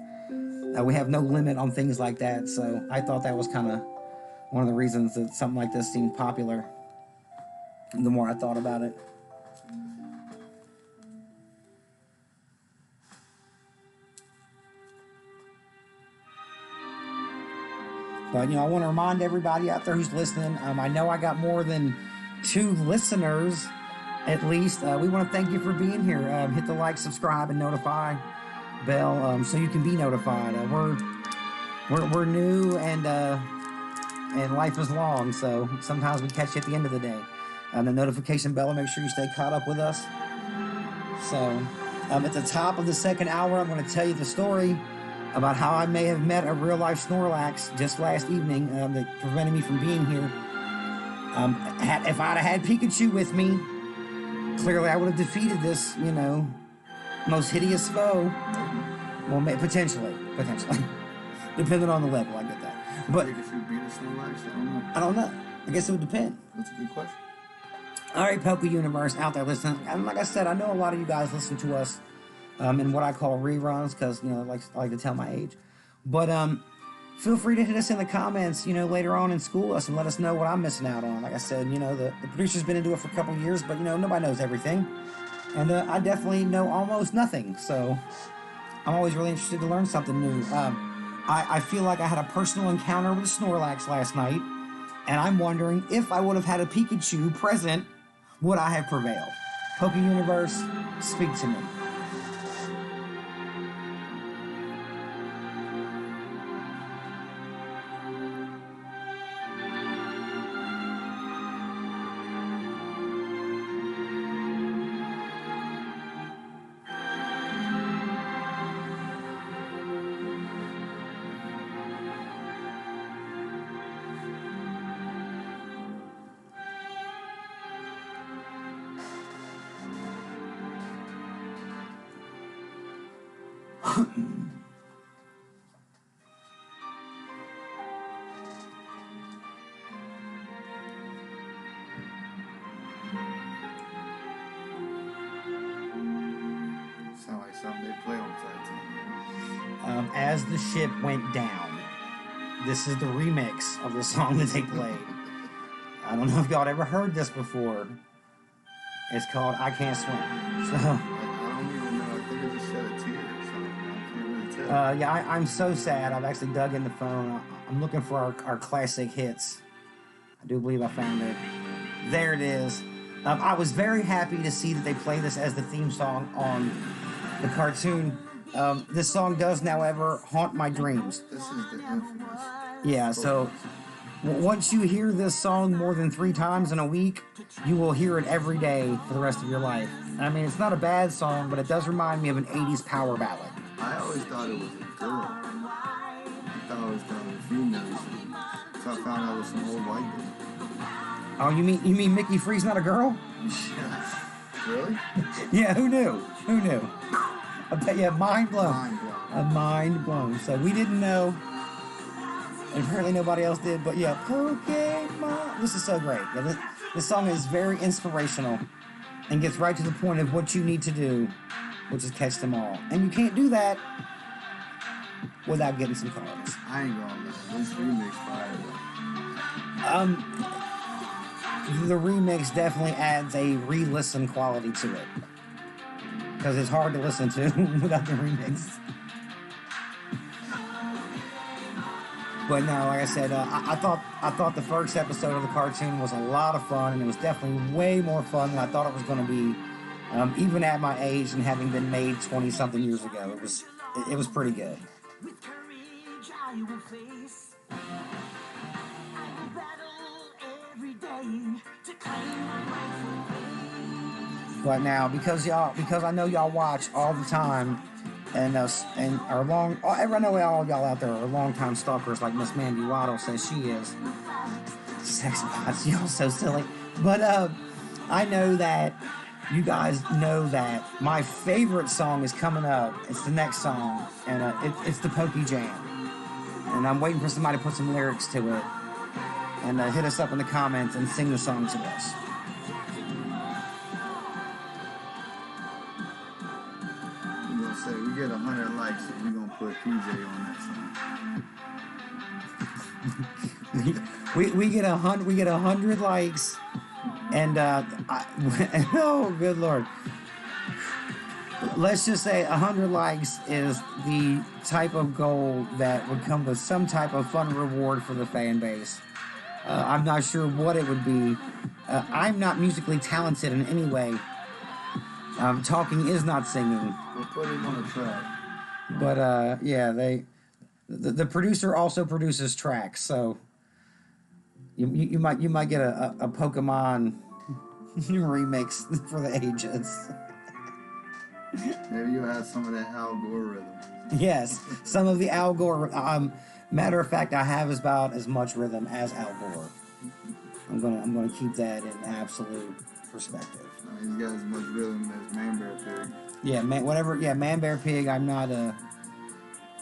we have no limit on things like that, so I thought that was kind of one of the reasons that something like this seemed popular. The more I thought about it. But, I want to remind everybody out there who's listening, I know I got more than 2 listeners, at least. We want to thank you for being here. Hit the like, subscribe, and notify bell so you can be notified. We're new, and life is long, so sometimes we catch you at the end of the day. The notification bell will make sure you stay caught up with us. So, at the top of the second hour, I'm going to tell you the story about how I may have met a real-life Snorlax just last evening that prevented me from being here. If I'd have had Pikachu with me, clearly I would have defeated this, most hideous foe. Well, potentially. Depending on the level, I get that. But Pikachu beat a Snolax? I don't know. I guess it would depend. That's a good question. All right, Poke Universe out there listening. And like I said, I know a lot of you guys listen to us in what I call reruns because, I like to tell my age. But feel free to hit us in the comments, later on and school us and let us know what I'm missing out on. Like I said, the producer's been into it for a couple years, but, nobody knows everything. And I definitely know almost nothing. So I'm always really interested to learn something new. I feel like I had a personal encounter with a Snorlax last night, and I'm wondering if I would have had a Pikachu present, would I have prevailed? Poke Universe, speak to me. Sound like something they play on Titan. As the ship went down, this is the remix of the song that they played. I don't know if y'all ever heard this before. It's called I Can't Swim. So, I don't even know. I think I just shed a tear or something. I can't really tell. yeah, I'm so sad. I've actually dug in the phone. I'm looking for our classic hits. I do believe I found it. There it is. I was very happy to see that they play this as the theme song on the cartoon. This song does, however, haunt my dreams. This is the infamous. Yeah, so once you hear this song more than 3 times in a week, you will hear it every day for the rest of your life. I mean, it's not a bad song, but it does remind me of an 80s power ballad. I always thought it was a girl. I thought it was kind of a female. So I found out it was some old white dude. Oh, you mean Mickey Free's not a girl? Really? Yeah, who knew? Who knew? I bet you, mind blown. Mind blown. Mind blown. So we didn't know. And apparently nobody else did, but yeah, Pokemon. This is so great. Yeah, this song is very inspirational and gets right to the point of what you need to do, which is catch them all. And you can't do that without getting some cards. I ain't gonna lie. This remix fire though. The remix definitely adds a re-listen quality to it. Because it's hard to listen to without the remix. But no, like I said, I thought the first episode of the cartoon was a lot of fun, and it was definitely way more fun than I thought it was going to be, even at my age and having been made 20-something years ago. It was pretty good. With courage I will face. I will battle every day to claim my rightful place. But now, because I know y'all watch all the time, and are long. I know all y'all out there are longtime stalkers, like Miss Mandy Waddle says she is. Sex bots, y'all so silly. But I know that you guys know that my favorite song is coming up. It's the next song, and it's the Pokey Jam. And I'm waiting for somebody to put some lyrics to it, and hit us up in the comments and sing the song to us. Say we get 100 likes, and we're gonna put PJ on that song. we get 100 likes, and oh good lord, let's just say 100 likes is the type of goal that would come with some type of fun reward for the fan base. I'm not sure what it would be. I'm not musically talented in any way. Talking is not singing. We'll put him on a track. But yeah, the producer also produces tracks, so you might get a Pokemon remix for the ages. Maybe you'll have some of that Al Gore rhythm. Yes, some of the Al Gore. Matter of fact, I have about as much rhythm as Al Gore. I'm gonna keep that in absolute perspective. He's got as much rhythm as Man Bear Pig. Yeah, Man Bear Pig. I'm not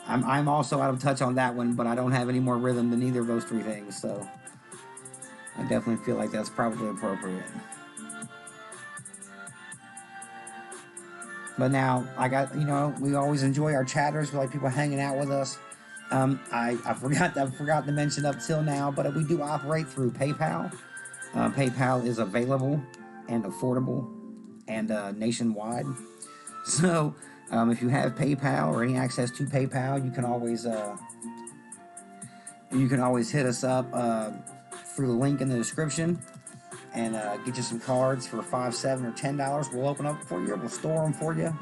I'm also out of touch on that one, but I don't have any more rhythm than either of those three things, so I definitely feel like that's probably appropriate. But now, we always enjoy our chatters. We like people hanging out with us. I forgot to mention up till now, but we do operate through PayPal. PayPal is available and affordable and nationwide. So if you have PayPal or any access to PayPal, you can always hit us up through the link in the description and get you some cards for $5, $7, or $10. We'll open up for you. We'll store them for you.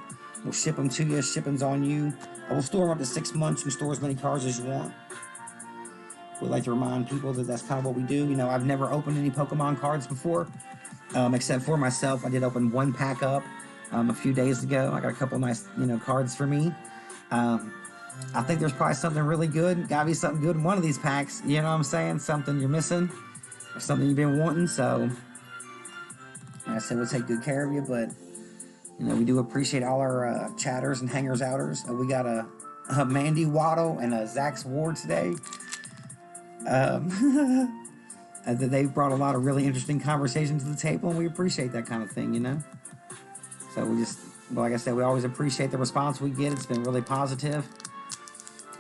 We'll ship them to you. Shipping's on you. We'll store them up to 6 months. You can store as many cards as you want. We'd like to remind people that that's kind of what we do. I've never opened any Pokemon cards before, except for myself. I did open one pack up a few days ago. I got a couple nice, cards for me. I think there's probably something really good. Gotta be something good in one of these packs. You know what I'm saying? Something you're missing or something you've been wanting. So, like I said, we'll take good care of you. But, we do appreciate all our chatters and hangers-outers. We got a Mandy Waddle and a Zach's Ward today. They've brought a lot of really interesting conversation to the table, and we appreciate that kind of thing, So like I said, we always appreciate the response we get. It's been really positive.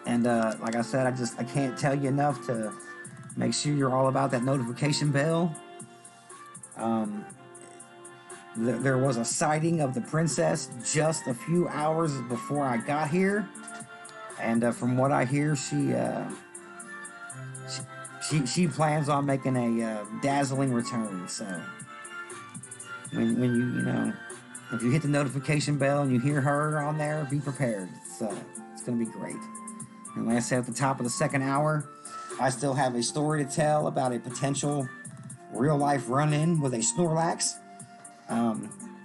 And like I said, I can't tell you enough to make sure you're all about that notification bell. There was a sighting of the princess just a few hours before I got here. And from what I hear, she plans on making a dazzling return. So when you if you hit the notification bell and you hear her on there, be prepared. So it's going to be great. And like I said at the top of the second hour, I still have a story to tell about a potential real-life run-in with a Snolax.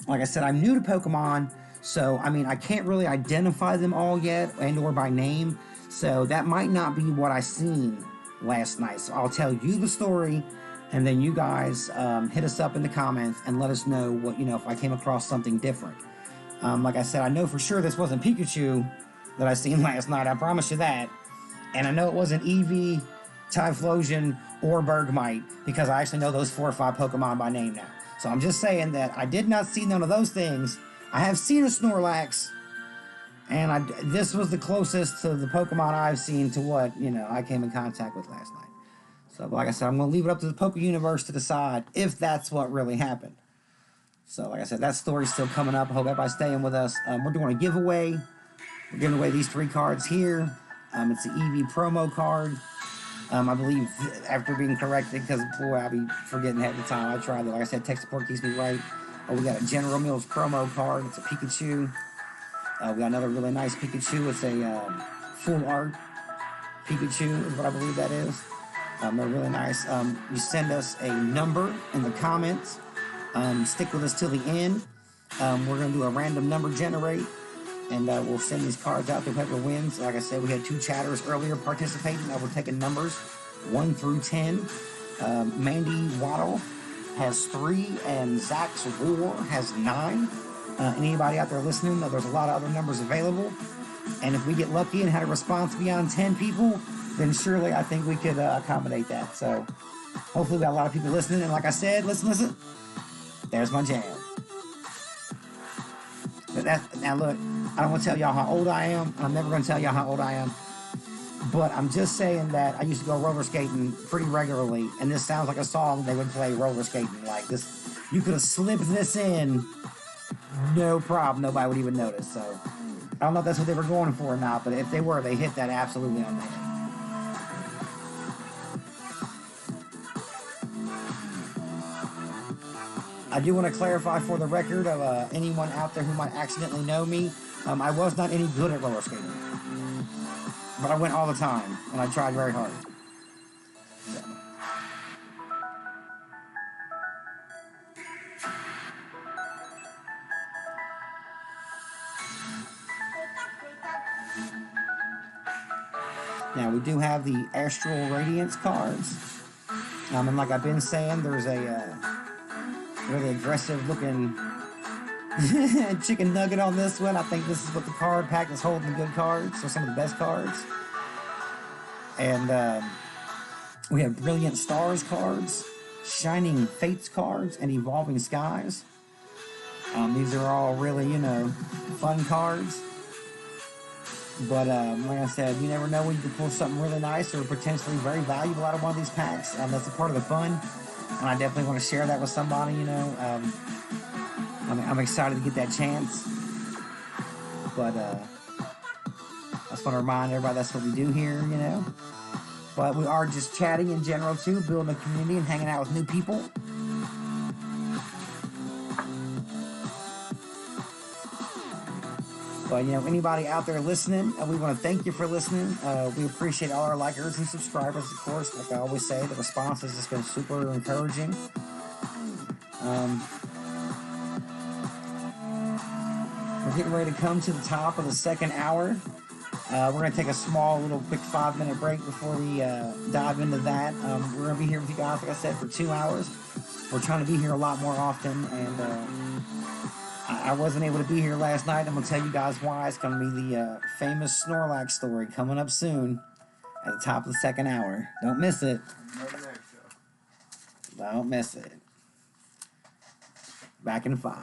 Like I said, I'm new to Pokemon, so, I can't really identify them all yet, and/or by name, so that might not be what I seen last night. So I'll tell you the story, and then you guys hit us up in the comments and let us know what, if I came across something different. Like I said, I know for sure this wasn't Pikachu that I seen last night, I promise you that. And I know it wasn't Eevee, Typhlosion, or Bergmite, because I actually know those 4 or 5 Pokemon by name now. So I'm just saying that I did not see none of those things. I have seen a Snorlax, and this was the closest to the Pokemon I've seen to what, I came in contact with last night. So like I said, I'm going to leave it up to the Poke Universe to decide if that's what really happened. So like I said, that story's still coming up. I hope everybody's staying with us. We're doing a giveaway. We're giving away these 3 cards here. It's an Eevee promo card. I believe after being corrected, because boy, I'll be forgetting half the time. I tried it. Like I said, tech support keeps me right. We got a General Mills promo card. It's a Pikachu. We got another really nice Pikachu. It's a full art Pikachu is what I believe that is. They're really nice. You send us a number in the comments. Stick with us till the end. We're going to do a random number generate, and we'll send these cards out to whoever wins. Like I said, we had 2 chatters earlier participating. Now we're taking numbers 1 through 10. Mandy Waddle has 3, and Zach's War has 9. Anybody out there listening, there's a lot of other numbers available. And if we get lucky and had a response beyond 10 people, then surely I think we could accommodate that. So hopefully we got a lot of people listening. And like I said, listen. There's my jam. But now look, I don't want to tell y'all how old I am. I'm never going to tell y'all how old I am. But I'm just saying that I used to go roller skating pretty regularly. And this sounds like a song they would play roller skating. Like this, you could have slipped this in no problem. Nobody would even notice. So I don't know if that's what they were going for or not, but if they were, they hit that absolutely on the head. I do want to clarify for the record of anyone out there who might accidentally know me, I was not any good at roller skating, but I went all the time and I tried very hard. So. Now we do have the astral radiance cards, and like I've been saying, there's a really aggressive looking chicken nugget on this one. I think this is what the card pack is holding, the good cards, or some of the best cards. And we have Brilliant Stars cards, Shining Fates cards, and Evolving Skies. These are all really, fun cards. But like I said, you never know when you can pull something really nice or potentially very valuable out of one of these packs. That's a part of the fun. And I definitely want to share that with somebody, I'm excited to get that chance. But I just want to remind everybody that's what we do here, But we are just chatting in general, too, building a community and hanging out with new people. But, anybody out there listening, we want to thank you for listening. We appreciate all our likers and subscribers, of course. Like I always say, the response has just been super encouraging. We're getting ready to come to the top of the second hour. We're going to take a small, little, quick 5-minute break before we dive into that. We're going to be here with you guys, like I said, for 2 hours. We're trying to be here a lot more often, and I wasn't able to be here last night. I'm going to tell you guys why. It's going to be the famous Snolax story coming up soon at the top of the second hour. Don't miss it. Don't miss it. Back in 5.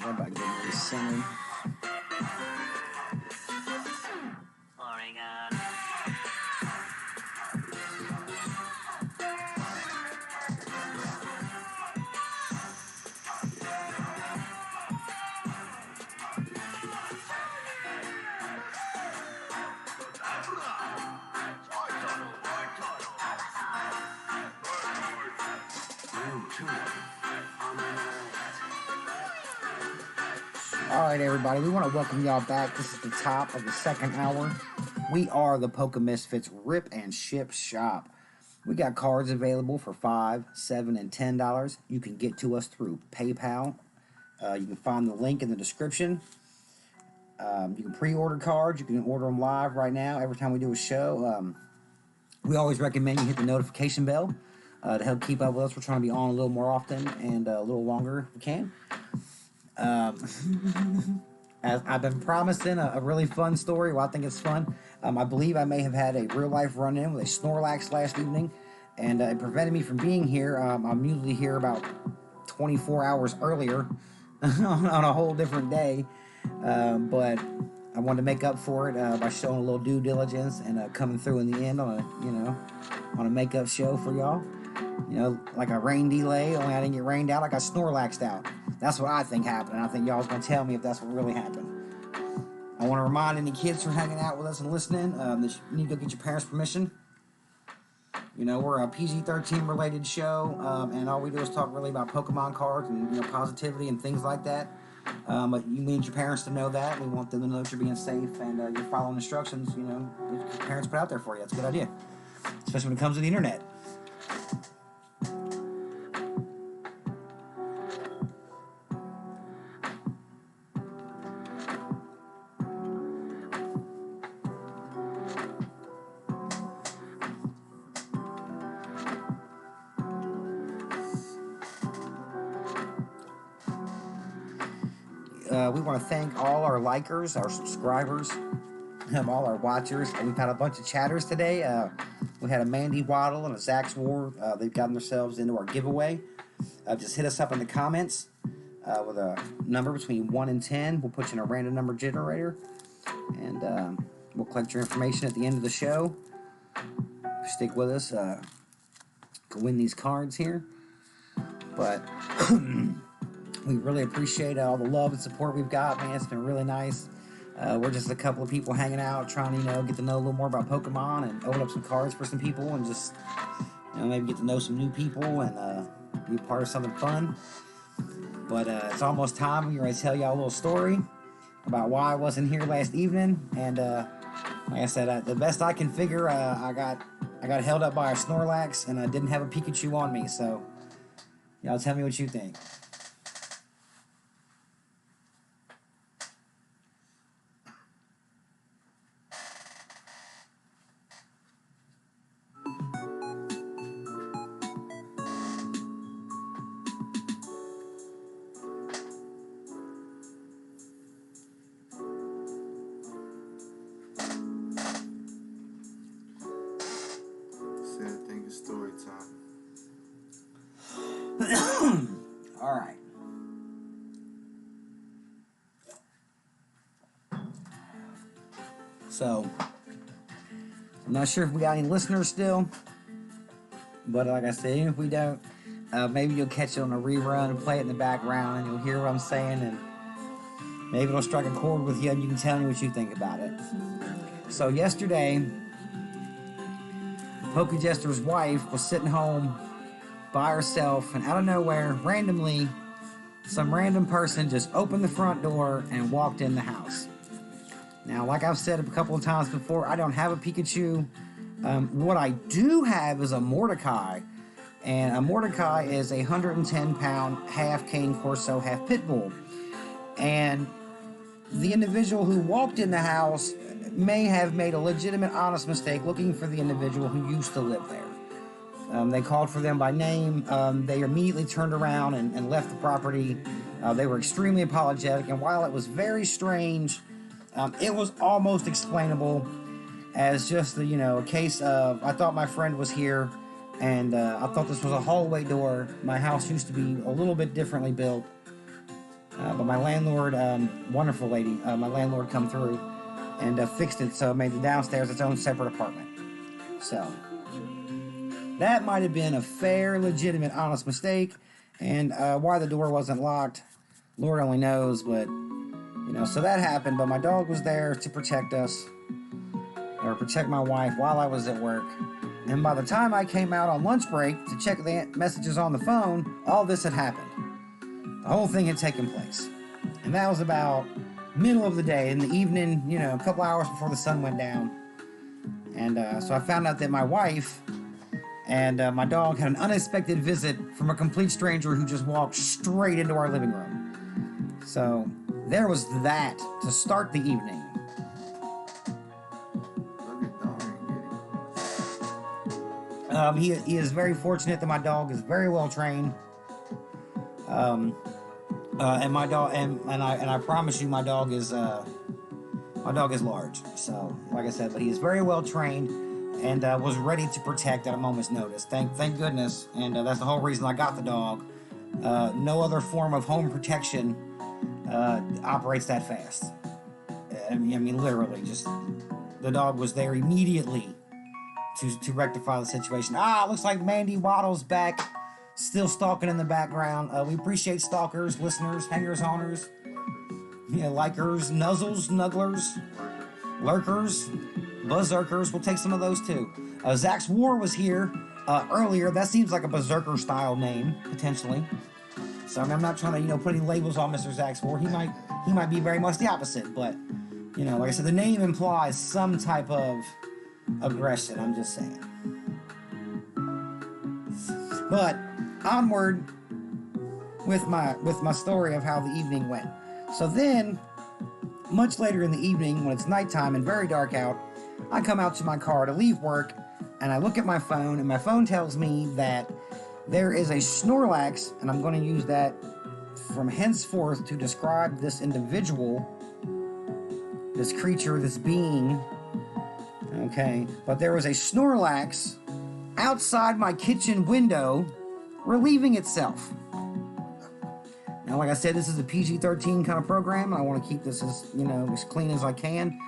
What about getting this centered? Oregon. All right, everybody, we want to welcome y'all back. This is the top of the second hour. We are the Poke Misfitz Rip and Ship Shop. We got cards available for $5, $7, and $10. You can get to us through PayPal. You can find the link in the description. You can pre-order cards. You can order them live right now. Every time we do a show, we always recommend you hit the notification bell to help keep up with us. We're trying to be on a little more often and a little longer if we can. As I've been promising a really fun story. Well, I think it's fun. I believe I may have had a real-life run-in with a Snolax last evening, and it prevented me from being here. I'm usually here about 24 hours earlier on a whole different day, but I wanted to make up for it by showing a little due diligence and coming through in the end on a makeup show for y'all. You know, like a rain delay, only I didn't get rained out, I got Snorlaxed out. That's what I think happened, and I think y'all's going to tell me if that's what really happened. I want to remind any kids who are hanging out with us and listening that you need to go get your parents' permission. You know, we're a PG-13 related show, and all we do is talk really about Pokemon cards and positivity and things like that. But you need your parents to know that. We want them to know that you're being safe and you're following instructions, your parents put out there for you. It's a good idea, especially when it comes to the internet. We want to thank all our likers, our subscribers, all our watchers. We've had a bunch of chatters today. We had a Mandy Waddle and a Zach's War. They've gotten themselves into our giveaway. Just hit us up in the comments with a number between 1 and 10. We'll put you in a random number generator, and we'll collect your information at the end of the show. Stick with us. Can win these cards here. But we really appreciate all the love and support we've got, man. It's been really nice. We're just a couple of people hanging out, trying to, get to know a little more about Pokemon and open up some cards for some people and just, maybe get to know some new people and be a part of something fun. But it's almost time. I'm going to tell y'all a little story about why I wasn't here last evening. And like I said, the best I can figure, I got held up by a Snorlax and I didn't have a Pikachu on me. So Y'all tell me what you think. Said, I think it's story time. All right. So, I'm not sure if we got any listeners still, but like I said, even if we don't, maybe you'll catch it on a rerun and play it in the background, and you'll hear what I'm saying, and maybe it'll strike a chord with you, and you can tell me what you think about it. So yesterday, Poke Jester's wife was sitting home by herself, and out of nowhere, randomly, some random person just opened the front door and walked in the house. Now, like I've said a couple of times before, I don't have a Pikachu. What I do have is a Mordecai, and a Mordecai is a 110-pound half Cane Corso, half Pit Bull. And the individual who walked in the house may have made a legitimate, honest mistake looking for the individual who used to live there. They called for them by name. They immediately turned around and left the property. They were extremely apologetic, and while it was very strange, it was almost explainable as just a case of, I thought my friend was here, and I thought this was a hallway door. My house used to be a little bit differently built, but my landlord, wonderful lady, my landlord come through and fixed it, so it made the downstairs its own separate apartment. So that might have been a fair, legitimate, honest mistake, and why the door wasn't locked, Lord only knows, but so that happened. But my dog was there to protect us, or protect my wife while I was at work. And by the time I came out on lunch break to check the messages on the phone, all this had happened. The whole thing had taken place. And that was about middle of the day, in the evening, a couple hours before the sun went down. And so I found out that my wife and my dog had an unexpected visit from a complete stranger who just walked straight into our living room. So there was that to start the evening. He is very fortunate that my dog is very well trained. And my dog and I promise you my dog is large. So like I said, but he is very well trained and was ready to protect at a moment's notice. Thank goodness. And that's the whole reason I got the dog. No other form of home protection operates that fast. I mean, literally, just the dog was there immediately to rectify the situation. Looks like Mandy Waddle's back, still stalking in the background. We appreciate stalkers, listeners, hangers, honors, likers, nuzzles, snugglers, lurkers, berserkers. We'll take some of those too. Zach's War was here earlier. That seems like a berserker style name potentially. So I'm not trying to put any labels on Mr. Zach's War. He might be very much the opposite, but like I said, the name implies some type of aggression. I'm just saying. But onward with my story of how the evening went. So then, much later in the evening, when it's nighttime and very dark out, I come out to my car to leave work, and I look at my phone, and my phone tells me that there is a Snolax, and I'm going to use that from henceforth to describe this individual, this creature, this being. Okay, but there was a Snorlax outside my kitchen window relieving itself. Now, like I said, this is a PG-13 kind of program. I want to keep this as clean as I can.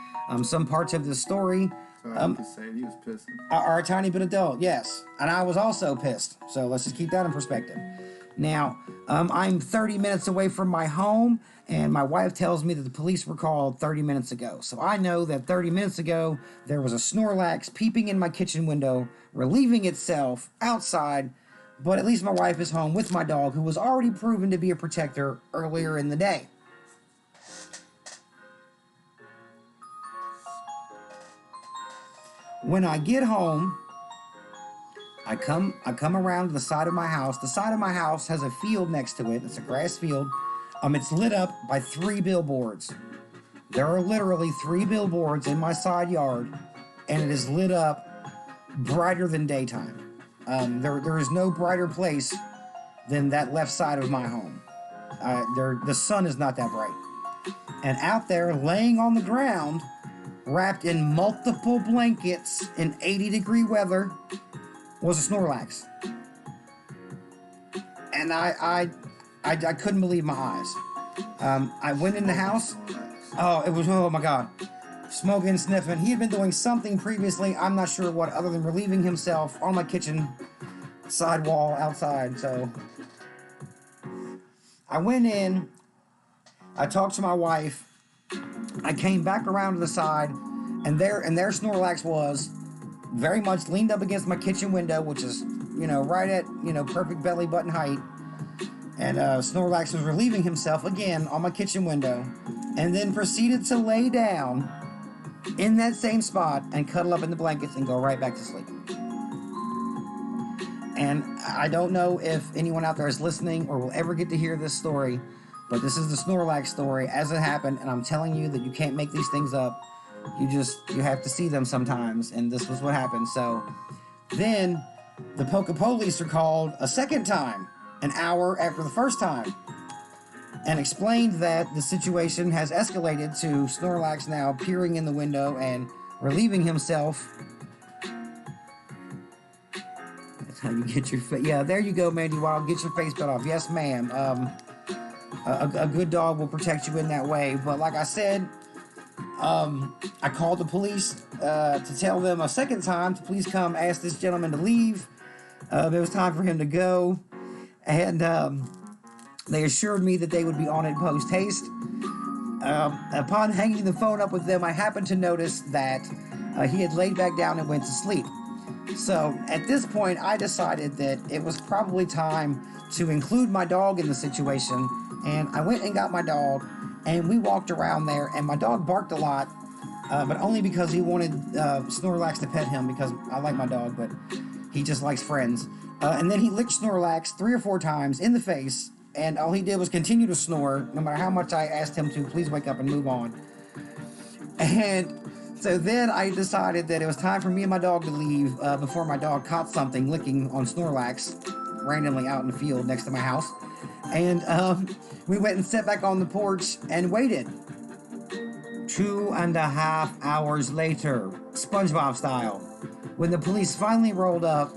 Some parts of the story Saying he was pissed. are a tiny bit adult, yes, and I was also pissed. So let's just keep that in perspective. Now, I'm 30 minutes away from my home, and my wife tells me that the police were called 30 minutes ago. So I know that 30 minutes ago, there was a Snorlax peeping in my kitchen window, relieving itself outside, but at least my wife is home with my dog, who was already proven to be a protector earlier in the day. When I get home, I come around to the side of my house. The side of my house has a field next to it. It's a grass field. It's lit up by 3 billboards. There are literally 3 billboards in my side yard, and it is lit up brighter than daytime. There is no brighter place than that left side of my home. The sun is not that bright. And out there, laying on the ground, wrapped in multiple blankets in 80-degree weather, was a Snorlax. And I couldn't believe my eyes. I went in the house. Oh my God. Smoking, sniffing. He had been doing something previously, I'm not sure what, other than relieving himself on my kitchen side wall outside. So I went in, I talked to my wife, I came back around to the side, and there Snorlax was, very much leaned up against my kitchen window, which is, right at, perfect belly button height. And Snorlax was relieving himself again on my kitchen window, and then proceeded to lay down in that same spot and cuddle up in the blankets and go right back to sleep. And I don't know if anyone out there is listening or will ever get to hear this story, but this is the Snorlax story as it happened, and I'm telling you that you can't make these things up. You have to see them sometimes, and this was what happened. So then the Poke Police are called a second time, an hour after the first time, and explained that the situation has escalated to Snorlax now peering in the window and relieving himself. That's how you get your face. Yeah, there you go, Mandy Wild. Get your face bit off. Yes, ma'am. A good dog will protect you in that way. But like I said, I called the police to tell them a second time to please come ask this gentleman to leave. It was time for him to go. And they assured me that they would be on it post haste. Upon hanging the phone up with them, I happened to notice that he had laid back down and went to sleep. So at this point, I decided that it was probably time to include my dog in the situation. And I went and got my dog, and we walked around there, and my dog barked a lot, but only because he wanted Snorlax to pet him, because I like my dog, but he just likes friends. And then he licked Snorlax 3 or 4 times in the face, and all he did was continue to snore, no matter how much I asked him to please wake up and move on. And so then I decided that it was time for me and my dog to leave before my dog caught something licking on Snorlax randomly out in the field next to my house. And we went and sat back on the porch and waited. 2.5 hours later, SpongeBob style, when the police finally rolled up,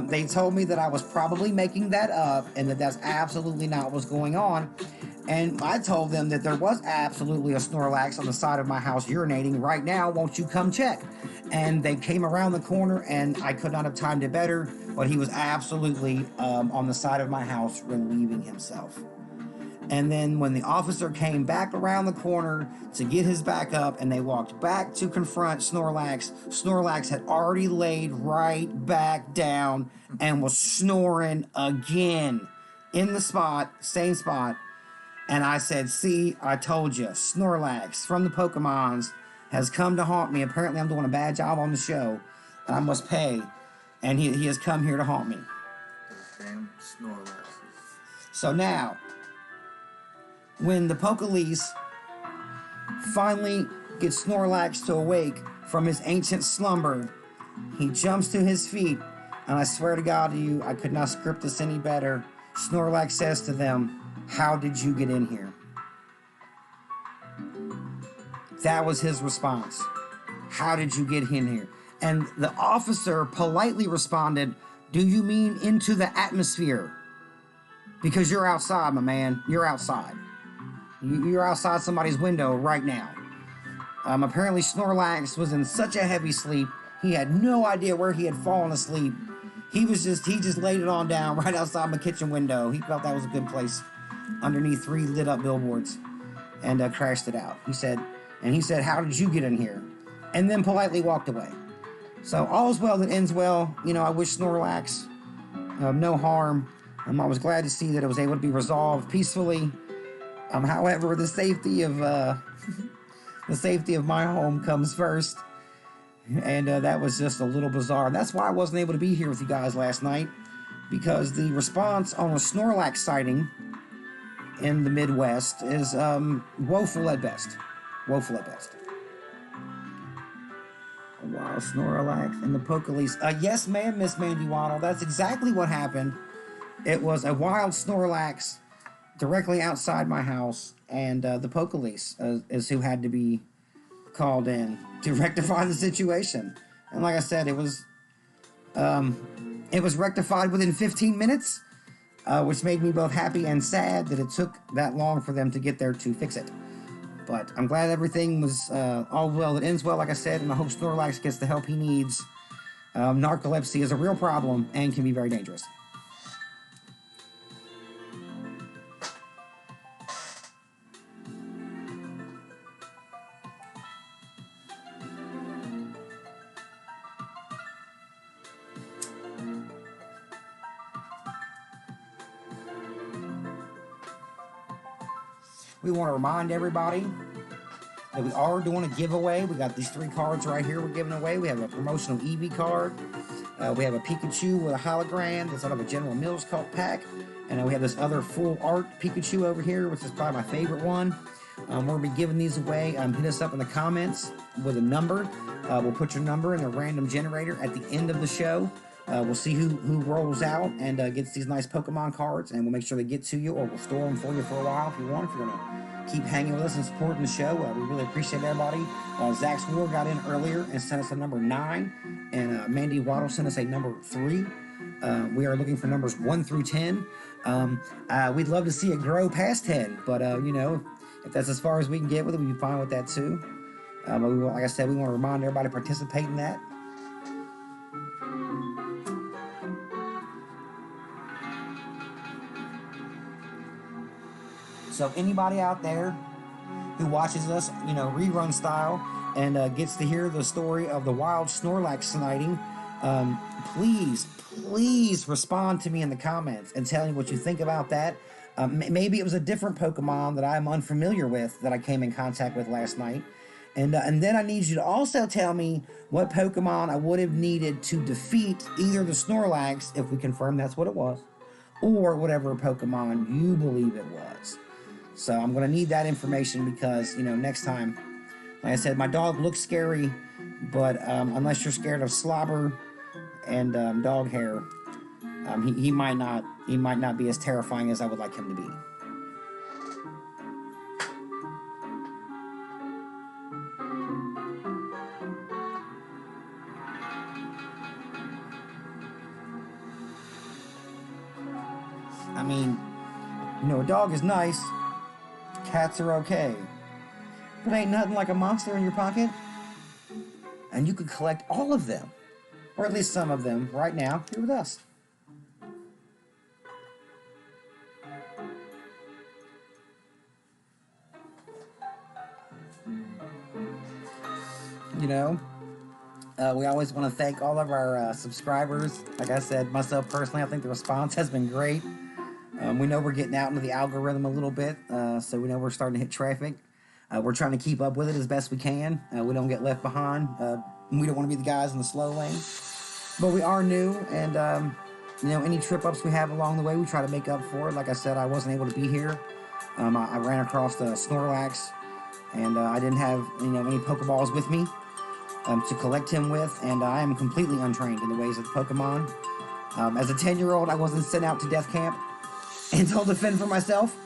they told me that I was probably making that up and that that's absolutely not what was going on. And I told them that there was absolutely a Snorlax on the side of my house urinating right now. Won't you come check? And they came around the corner, and I could not have timed it better, but he was absolutely on the side of my house relieving himself. And then when the officer came back around the corner to get his back up and they walked back to confront Snorlax, Snorlax had already laid right back down and was snoring again in the spot, same spot. And I said, see, I told you, Snorlax from the Pokemons has come to haunt me. Apparently I'm doing a bad job on the show, and I must pay. And he has come here to haunt me. Damn Snorlax. So now, when the Pokelice finally gets Snorlax to awake from his ancient slumber, he jumps to his feet, and I swear to God to you, I could not script this any better. Snorlax says to them, "How did you get in here?" That was his response. How did you get in here? And the officer politely responded, "Do you mean into the atmosphere? Because you're outside, my man. You're outside. You're outside somebody's window right now." Apparently Snorlax was in such a heavy sleep, he had no idea where he had fallen asleep. He just laid it on down right outside my kitchen window. He felt that was a good place underneath 3 lit up billboards, and crashed it out. He said, "How did you get in here?" And then politely walked away. So all's well that ends well. I wish Snorlax no harm. I was glad to see that it was able to be resolved peacefully. However, the safety of my home comes first. And that was just a little bizarre. And that's why I wasn't able to be here with you guys last night, because the response on a Snorlax sighting in the Midwest is woeful at best. Woeful at best. A wild Snorlax in the Pokelis. Yes, ma'am, Miss Mandy Waddle. That's exactly what happened. It was a wild Snorlax directly outside my house, and the Pokelis is who had to be called in to rectify the situation. And like I said, it was rectified within 15 minutes, which made me both happy and sad that it took that long for them to get there to fix it. But I'm glad everything was all well that ends well, like I said, and I hope Snorlax gets the help he needs. Narcolepsy is a real problem and can be very dangerous. We want to remind everybody that we are doing a giveaway. We got these 3 cards right here we're giving away. We have a promotional Eevee card. We have a Pikachu with a hologram that's out of a General Mills pack. And we have this other full art Pikachu over here, which is probably my favorite one. We're going to be giving these away. Hit us up in the comments with a number. We'll put your number in a random generator at the end of the show. We'll see who rolls out and gets these nice Pokemon cards, and we'll make sure they get to you, or we'll store them for you for a while if you want. If you're going to keep hanging with us and supporting the show, we really appreciate everybody. Zach Swore got in earlier and sent us a number 9, and Mandy Waddle sent us a number 3. We are looking for numbers 1 through 10. We'd love to see it grow past 10, but if that's as far as we can get with it, we'd be fine with that too. But like I said, we want to remind everybody to participate in that. So anybody out there who watches us, rerun style, and gets to hear the story of the wild Snorlax sighting, please respond to me in the comments and tell me what you think about that. Maybe it was a different Pokemon that I'm unfamiliar with that I came in contact with last night. And then I need you to also tell me what Pokemon I would have needed to defeat either the Snorlax, if we confirm that's what it was, or whatever Pokemon you believe it was. So I'm going to need that information because, next time, like I said, my dog looks scary, but unless you're scared of slobber and dog hair, he might not be as terrifying as I would like him to be. I mean, a dog is nice. Cats are okay. But ain't nothing like a monster in your pocket. And you could collect all of them, or at least some of them, right now, here with us. We always want to thank all of our subscribers. Like I said, myself personally, I think the response has been great. We know we're getting out into the algorithm a little bit, so we know we're starting to hit traffic. We're trying to keep up with it as best we can. We don't get left behind. We don't want to be the guys in the slow lane. But we are new, and, any trip-ups we have along the way, we try to make up for it. Like I said, I wasn't able to be here. I ran across the Snorlax, and I didn't have, any Pokeballs with me to collect him with, and I am completely untrained in the ways of the Pokemon. As a 10-year-old, I wasn't sent out to death camp and told to fend for myself.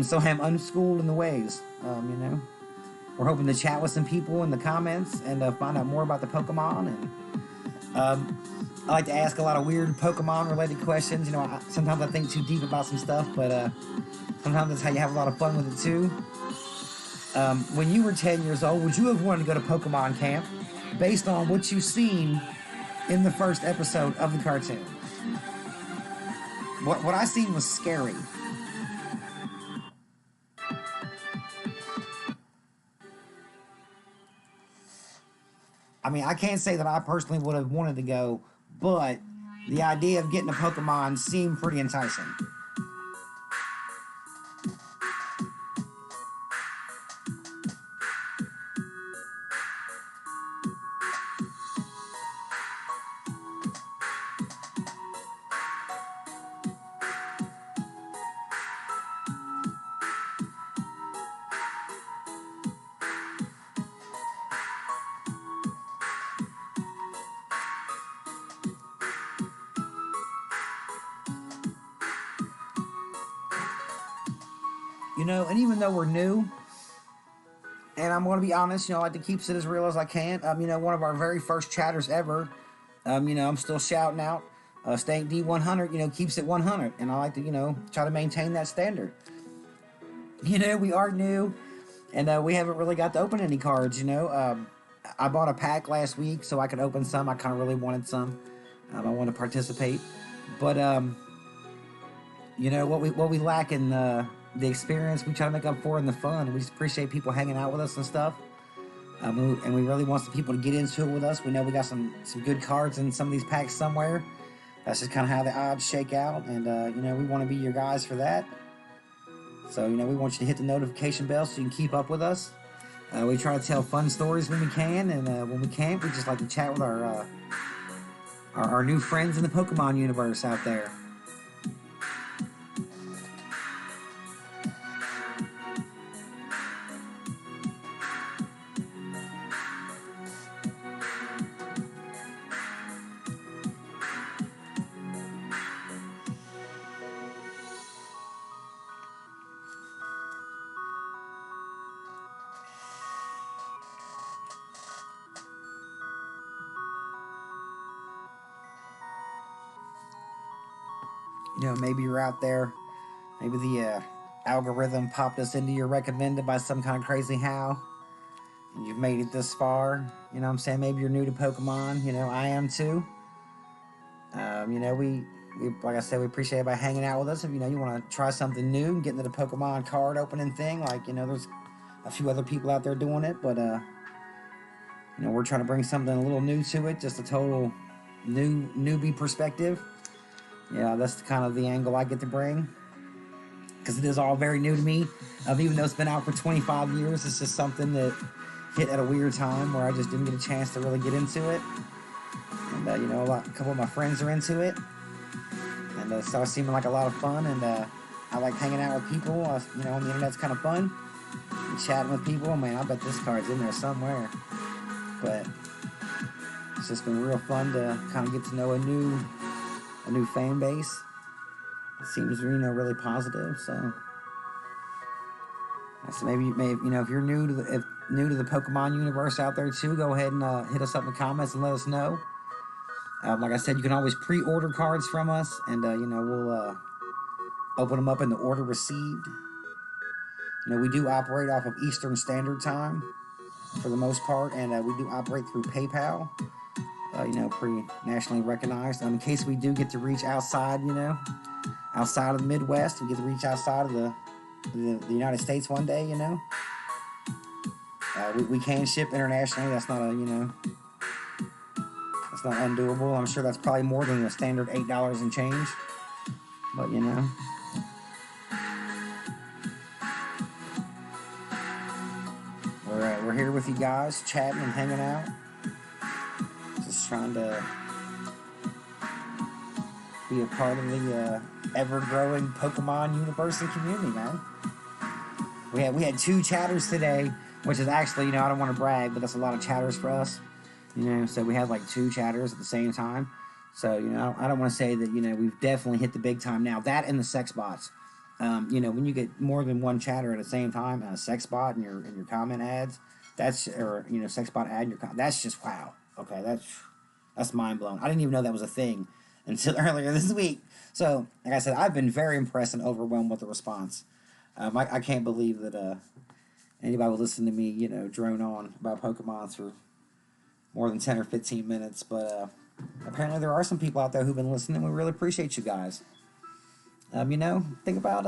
So I am unschooled in the ways, We're hoping to chat with some people in the comments and find out more about the Pokemon. And I like to ask a lot of weird Pokemon-related questions. Sometimes I think too deep about some stuff, but sometimes that's how you have a lot of fun with it too. When you were 10 years old, would you have wanted to go to Pokemon camp based on what you've seen in the first episode of the cartoon? What I seen was scary. I mean, I can't say that I personally would have wanted to go, but the idea of getting a Pokemon seemed pretty enticing. know, and even though we're new, and I'm going to be honest, you know, I like to keep it as real as I can. You know, one of our very first chatters ever, you know, I'm still shouting out, Stank D100, you know, keeps it 100. And I like to, you know, try to maintain that standard. You know, we are new, and we haven't really got to open any cards, you know. I bought a pack last week so I could open some. I kind of really wanted some. I want to participate. But, you know, what we lack in the experience, we try to make up for in the fun. We just appreciate people hanging out with us and stuff. And we really want some people to get into it with us. We know we got some good cards in some of these packs somewhere. That's just kind of how the odds shake out. And, you know, we want to be your guys for that. So, you know, we want you to hit the notification bell so you can keep up with us. We try to tell fun stories when we can. And when we can't, we just like to chat with our new friends in the Pokemon universe out there. You know, maybe you're out there. Maybe the algorithm popped us into your recommended by some kind of crazy how. And you've made it this far. You know what I'm saying? Maybe you're new to Pokemon. You know, I am too. You know, we like I said, we appreciate everybody hanging out with us. If, you know, you want to try something new and get into the Pokemon card opening thing, like, you know, there's a few other people out there doing it. But, you know, we're trying to bring something a little new to it. Just a total newbie perspective. Yeah, that's kind of the angle I get to bring, because it is all very new to me. Even though it's been out for 25 years, it's just something that hit at a weird time where I just didn't get a chance to really get into it. And, you know, a couple of my friends are into it. And it starts seeming like a lot of fun. And I like hanging out with people. You know, on the internet's kind of fun. And chatting with people. Man, I bet this card's in there somewhere. But it's just been real fun to kind of get to know a new fan base. It seems, you know, really positive. So maybe you know, if you're new to the Pokemon universe out there too, go ahead and hit us up in the comments and let us know. Like I said, you can always pre-order cards from us, and you know, we'll open them up in the order received. You know, we do operate off of Eastern Standard Time for the most part, and we do operate through PayPal. You know, pretty nationally recognized. In case we do get to reach outside, you know, outside of the Midwest, we get to reach outside of the United States one day, you know. We can ship internationally. That's not that's not undoable. I'm sure that's probably more than the standard $8 and change. But, you know. We're here with you guys, chatting and hanging out. Just trying to be a part of the ever-growing Pokemon universe and community, man. We had 2 chatters today, which is actually, you know, I don't want to brag, but that's a lot of chatters for us. You know, so we had like 2 chatters at the same time. So, you know, I don't want to say that, you know, we've definitely hit the big time now. That and the sex bots. You know, when you get more than one chatter at the same time, a sex bot in your comment ads, or, you know, sex bot ad in your that's just wow. Okay, that's mind blowing. I didn't even know that was a thing until earlier this week. So, like I said, I've been very impressed and overwhelmed with the response. I can't believe that anybody would listen to me, you know, drone on about Pokemon for more than 10 or 15 minutes. But apparently there are some people out there who've been listening. We really appreciate you guys. You know, think about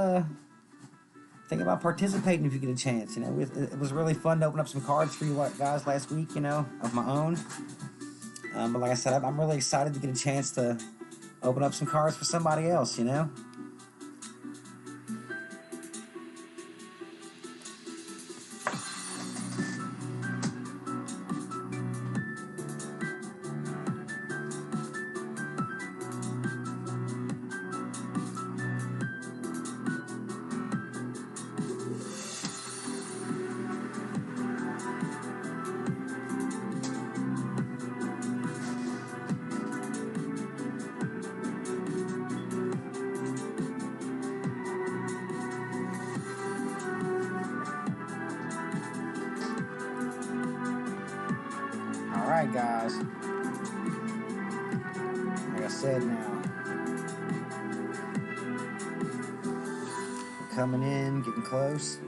participating if you get a chance. You know, it was really fun to open up some cards for you guys last week, you know, of my own. But like I said, I'm really excited to get a chance to open up some cards for somebody else, you know. right, guys. Like I said, now we're coming in, getting close.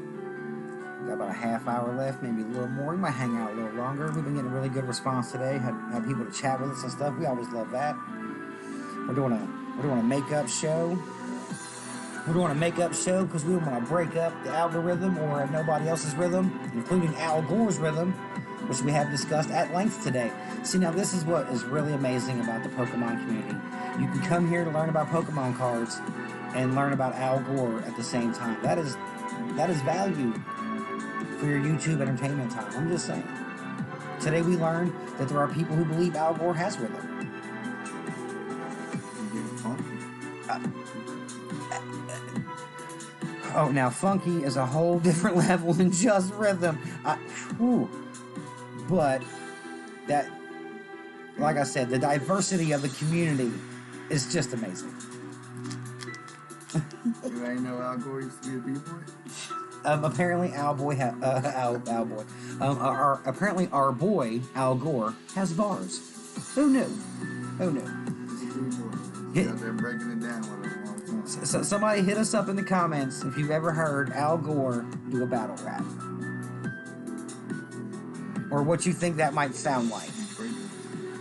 We got about a half hour left, maybe a little more. We might hang out a little longer. We've been getting a really good response today. Had people to chat with us and stuff. We always love that. We're doing a makeup show. We're doing a makeup show because we don't want to break up the algorithm or nobody else's rhythm, including Al Gore's rhythm, which we have discussed at length today. See, now this is what is really amazing about the Pokemon community. You can come here to learn about Pokemon cards and learn about Al Gore at the same time. That is value for your YouTube entertainment time. I'm just saying. Today we learned that there are people who believe Al Gore has rhythm. Oh, now funky is a whole different level than just rhythm. But that, like I said, the diversity of the community is just amazing. You ain't know Al Gore used to be a B-boy? Apparently apparently our boy Al Gore has bars. Who knew? Who knew? He's out there breaking it down with him. So somebody hit us up in the comments if you've ever heard Al Gore do a battle rap. Or what you think that might sound like.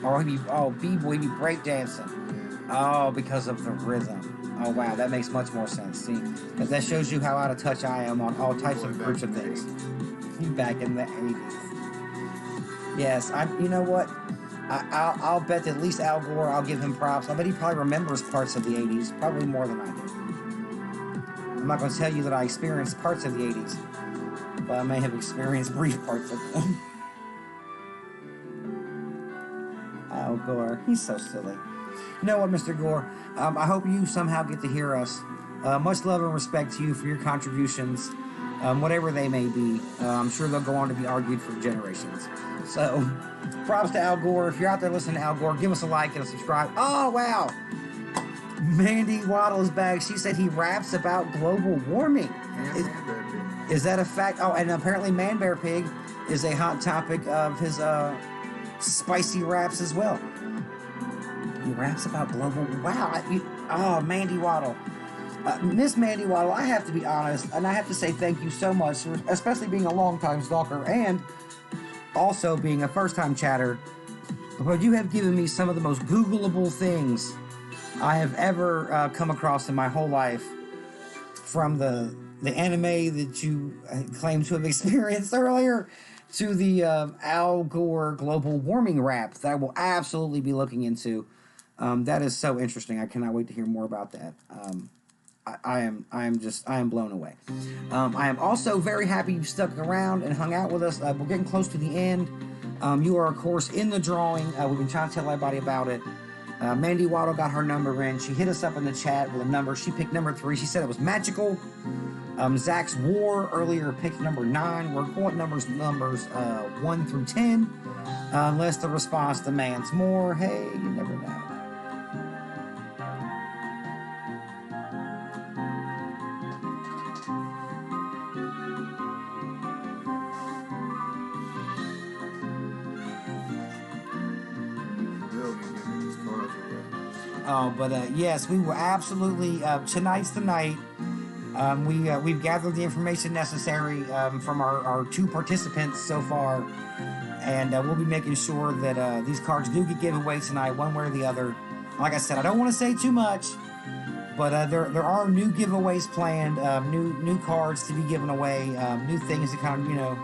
Or he'd be, B-boy, he'd be breakdancing. Oh, because of the rhythm. Oh, wow, that makes much more sense. See, because that shows you how out of touch I am on all types of groups of things. Back in the 80s. Yes, you know what? I'll bet that at least Al Gore, I'll give him props. I bet he probably remembers parts of the 80s, probably more than I do. I'm not going to tell you that I experienced parts of the 80s, but I may have experienced brief parts of them. Al Gore, he's so silly. You know what, Mr. Gore? I hope you somehow get to hear us. Much love and respect to you for your contributions, whatever they may be. I'm sure they'll go on to be argued for generations. So, props to Al Gore. If you're out there listening to Al Gore, give us a like and a subscribe. Oh, wow. Mandy Waddle is back. She said he raps about global warming. Is that a fact? Oh, and apparently Man Bear Pig is a hot topic of his spicy raps as well. He raps about global... Wow. Mandy Waddle. Miss Mandy Waddle, I have to be honest, and I have to say thank you so much, for especially being a long-time stalker and also being a first-time chatter. But you have given me some of the most Googleable things I have ever come across in my whole life, from the anime that you claimed to have experienced earlier to the Al Gore global warming rap that I will absolutely be looking into. That is so interesting. I cannot wait to hear more about that. I am blown away. I am also very happy you stuck around and hung out with us. We're getting close to the end. You are, of course, in the drawing. We've been trying to tell everybody about it. Mandy Waddle got her number in. She hit us up in the chat with a number. She picked number 3. She said it was magical. Zach's War earlier picked number 9. We're going numbers 1 through 10. Unless the response demands more. Hey, you never know. Yes, we will absolutely. Tonight's the night. We've gathered the information necessary from our 2 participants so far, and we'll be making sure that these cards do get given away tonight, one way or the other. Like I said, I don't want to say too much, but there are new giveaways planned, new cards to be given away, new things to kind of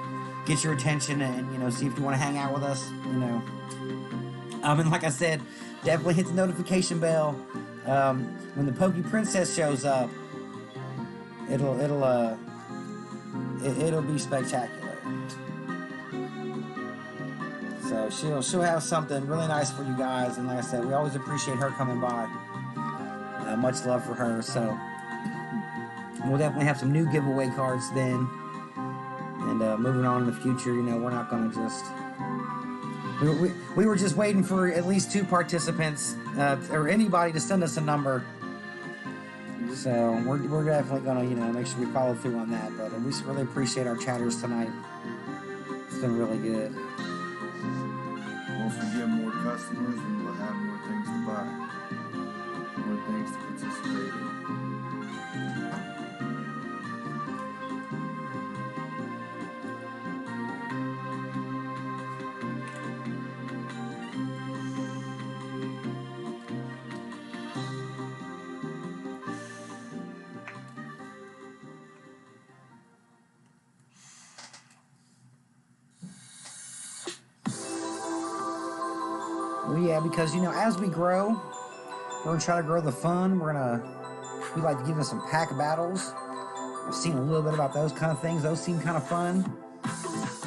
get your attention and see if you want to hang out with us. And like I said, definitely hit the notification bell when the Pokey Princess shows up. It'll be spectacular. So she'll have something really nice for you guys, and like I said, we always appreciate her coming by. Much love for her. So we'll definitely have some new giveaway cards then, and moving on in the future. We're not going to just. We were just waiting for at least 2 participants or anybody to send us a number. So we're definitely gonna make sure we follow through on that. But we really appreciate our chatters tonight. It's been really good. More once we get more customers, we will have more things to buy, more things to participate in. Well, yeah, because, you know, as we grow, we're going to try to grow the fun. We like to get into some pack battles. I've seen a little bit about those kind of things. Those seem kind of fun.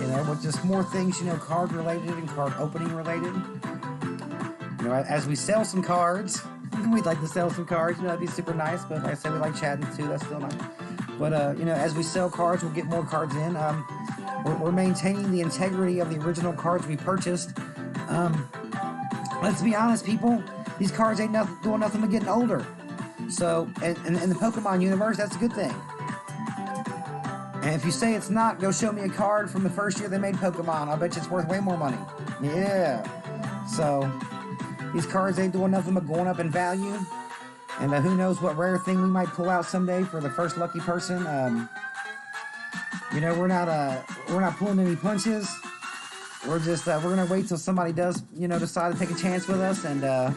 You know, with just more things, you know, card related and card opening related. You know, as we sell some cards, we'd like to sell some cards. You know, that'd be super nice. But like I said, we like chatting too. That's still nice. But, you know, as we sell cards, we'll get more cards in. We're maintaining the integrity of the original cards we purchased. Let's be honest, people. These cards ain't doing nothing but getting older. So, in the Pokemon universe, that's a good thing. And if you say it's not, go show me a card from the first year they made Pokemon. I bet you it's worth way more money. Yeah. So, these cards ain't doing nothing but going up in value. And who knows what rare thing we might pull out someday for the first lucky person. You know, we're not pulling any punches. We're just, we're going to wait till somebody does, you know, decide to take a chance with us, and we're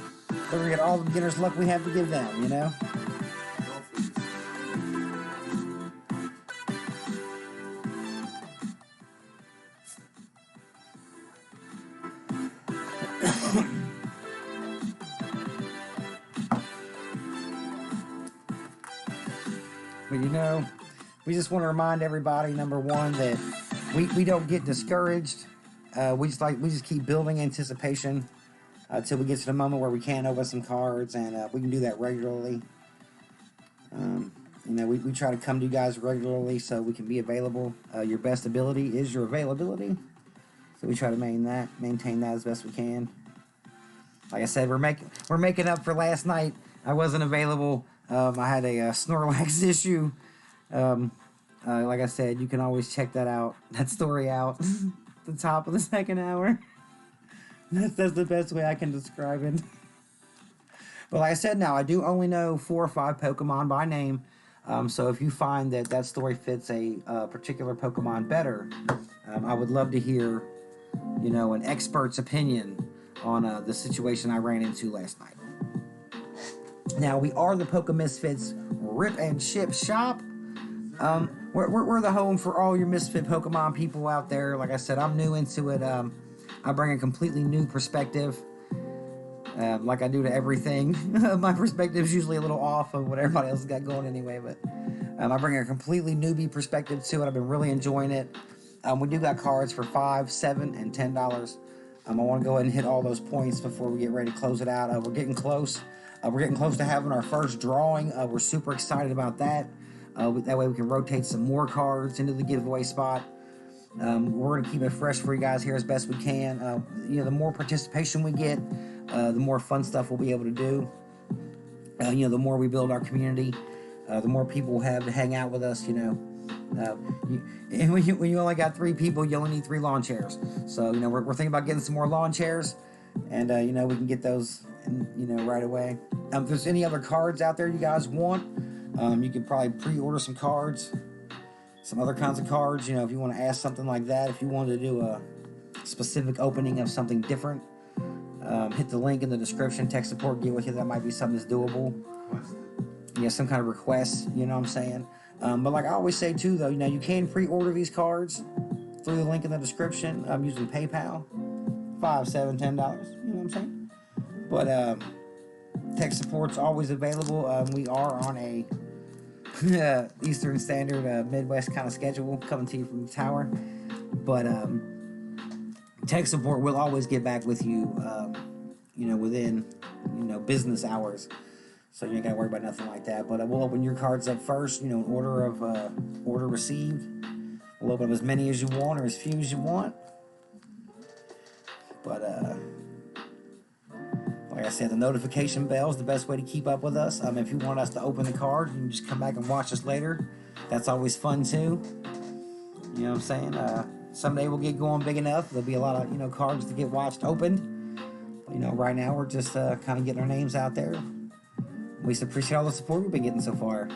going to get all the beginner's luck we have to give them, you know? But, you know, we just want to remind everybody, number one, that we don't get discouraged. We just keep building anticipation until we get to the moment where we can open some cards, and we can do that regularly. You know, we try to come to you guys regularly so we can be available. Your best ability is your availability, so we try to maintain that as best we can. Like I said, we're making up for last night. I wasn't available. I had a Snolax issue. Like I said, you can always check that story out. The top of the second hour. That's the best way I can describe it. But like I said, now I do only know 4 or 5 Pokemon by name. So if you find that story fits a particular Pokemon better, I would love to hear, you know, an expert's opinion on the situation I ran into last night. Now, we are the Misfitz Rip and Ship Shop. We're the home for all your Misfit Pokemon people out there. Like I said, I'm new into it. I bring a completely new perspective, like I do to everything. My perspective is usually a little off of what everybody else has got going anyway, but I bring a completely newbie perspective to it. I've been really enjoying it. We do got cards for $5, $7, and $10. I want to go ahead and hit all those points before we get ready to close it out. We're getting close. We're getting close to having our first drawing. We're super excited about that. That way we can rotate some more cards into the giveaway spot. We're going to keep it fresh for you guys here as best we can. You know, the more participation we get, the more fun stuff we'll be able to do. You know, the more we build our community, the more people will have to hang out with us, you know. And when you only got 3 people, you only need 3 lawn chairs. So, you know, we're thinking about getting some more lawn chairs. And, you know, we can get those, you know, right away. If there's any other cards out there you guys want, you can probably pre-order some cards, some other kinds of cards. You know, if you want to ask something like that, if you wanted to do a specific opening of something different, hit the link in the description. Tech support get with you. That might be something that's doable. Yeah, some kind of request. You know what I'm saying? But like I always say too, though, you know, you can pre-order these cards through the link in the description. I'm using PayPal. $5, $7, $10. You know what I'm saying? But tech support's always available. We are on a Eastern Standard Midwest kind of schedule coming to you from the tower. But tech support will always get back with you, you know, within, you know, business hours. So you ain't got to worry about nothing like that. But we'll open your cards up first, you know, in order received. We'll open up as many as you want or as few as you want. But like I said, the notification bell is the best way to keep up with us. If you want us to open the card, you can just come back and watch us later. That's always fun too. You know what I'm saying? Someday we'll get going big enough. There'll be a lot of, you know, cards to get watched opened. you know, right now we're just kind of getting our names out there. We just appreciate all the support we've been getting so far.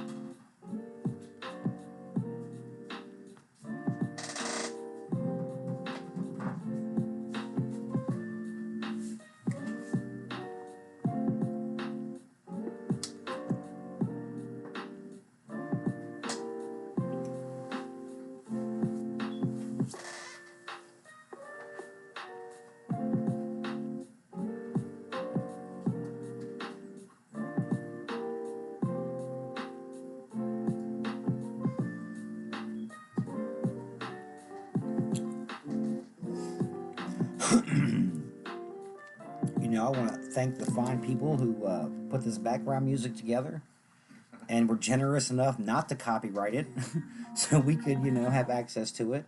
You know, I want to thank the fine people who put this background music together and were generous enough not to copyright it so we could, you know, have access to it.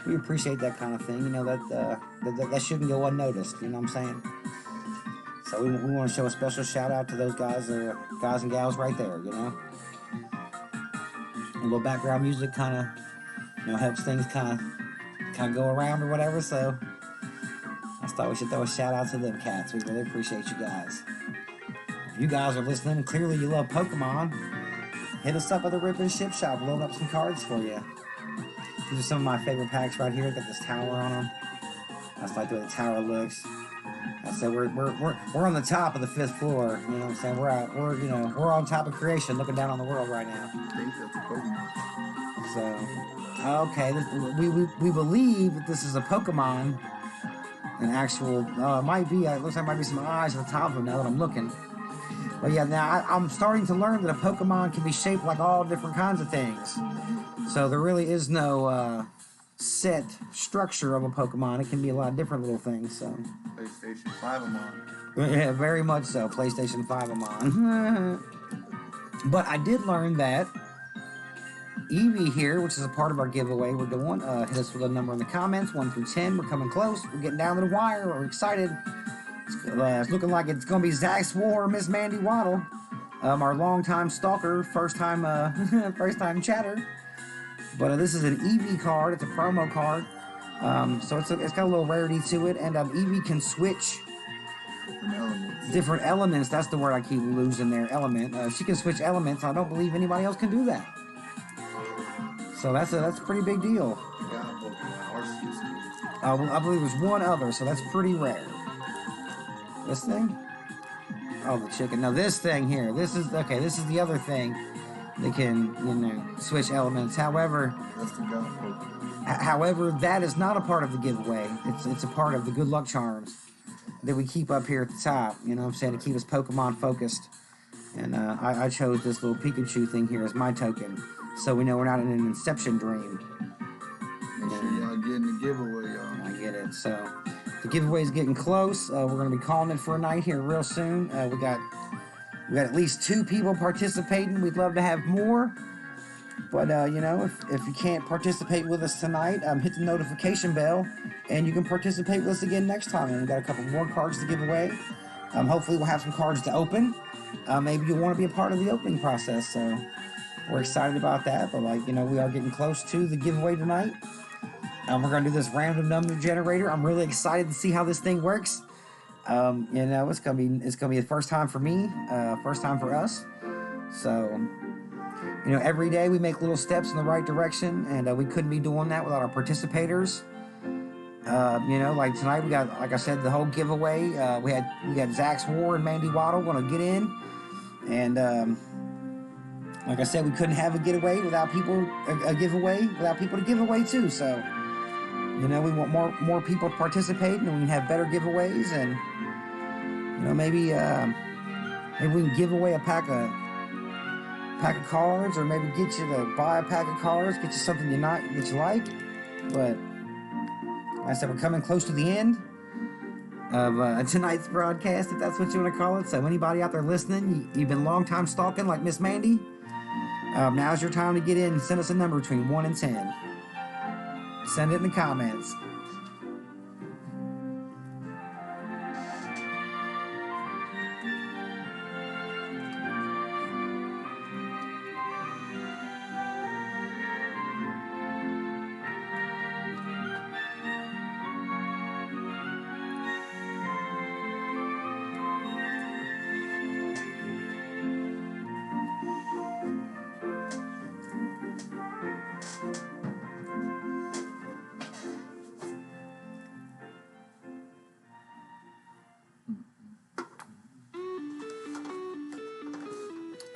We appreciate that kind of thing. You know, that shouldn't go unnoticed. You know what I'm saying? So we want to show a special shout out to those guys and gals right there, you know? A little background music kind of, you know, helps things kind of go around or whatever, so I just thought we should throw a shout out to them cats. We really appreciate you guys. If you guys are listening, clearly you love Pokemon, hit us up at the Rip and Ship Shop. Load up some cards for you. These are some of my favorite packs right here. Got this tower on them. I just like the way the tower looks. I said we're on the top of the 5th floor. You know what I'm saying? We're on top of creation, looking down on the world right now. I think that's a Pokemon. So, okay, we believe that this is a Pokemon. An actual, it might be. It looks like there might be some eyes at the top of it now that I'm looking. But yeah, now I'm starting to learn that a Pokemon can be shaped like all different kinds of things. So there really is no set structure of a Pokemon. It can be a lot of different little things. So. PlayStation 5 Amon. Yeah, very much so. PlayStation 5 Amon. But I did learn that Evie here, which is a part of our giveaway we're doing, hit us with a number in the comments, 1 through 10. We're coming close. We're getting down to the wire. We're excited. It's looking like it's going to be Zach Swore or Miss Mandy Waddle, our longtime stalker, first time chatter. But this is an Eevee card. It's a promo card. So it's got a little rarity to it, and Eevee can switch different elements. That's the word I keep losing there. Element. She can switch elements. I don't believe anybody else can do that. So that's a pretty big deal. I believe there's one other, so that's pretty rare. This thing? Oh, the chicken. No, this thing here. This is the other thing. They can, you know, switch elements. However, that is not a part of the giveaway. It's a part of the good luck charms that we keep up here at the top. You know what I'm saying? To keep us Pokemon focused. And I chose this little Pikachu thing here as my token. So we know we're not in an Inception dream. Make sure y'all getting the giveaway, y'all. I get it. So the giveaway is getting close. We're going to be calling it for a night here real soon. We got at least 2 people participating. We'd love to have more. But, you know, if you can't participate with us tonight, hit the notification bell, and you can participate with us again next time. And we've got a couple more cards to give away. Hopefully we'll have some cards to open. Maybe you'll want to be a part of the opening process. So we're excited about that. But, like, you know, we are getting close to the giveaway tonight. We're going to do this random number generator. I'm really excited to see how this thing works. You know, it's gonna be the first time for me, first time for us. So, you know, every day we make little steps in the right direction, and we couldn't be doing that without our participators. You know, like tonight we got, like I said, the whole giveaway. We got Zach's War and Mandy Waddle going to get in, and like I said, we couldn't have a giveaway without people to give away too. So, you know, we want more people to participate, and we can have better giveaways, and you know, maybe we can give away a pack of cards, or maybe get you to buy a pack of cards, get you something that you like. But like I said, we're coming close to the end of tonight's broadcast, if that's what you want to call it. So anybody out there listening, you've been long time stalking like Miss Mandy, now's your time to get in and send us a number between 1 and 10. Send it in the comments.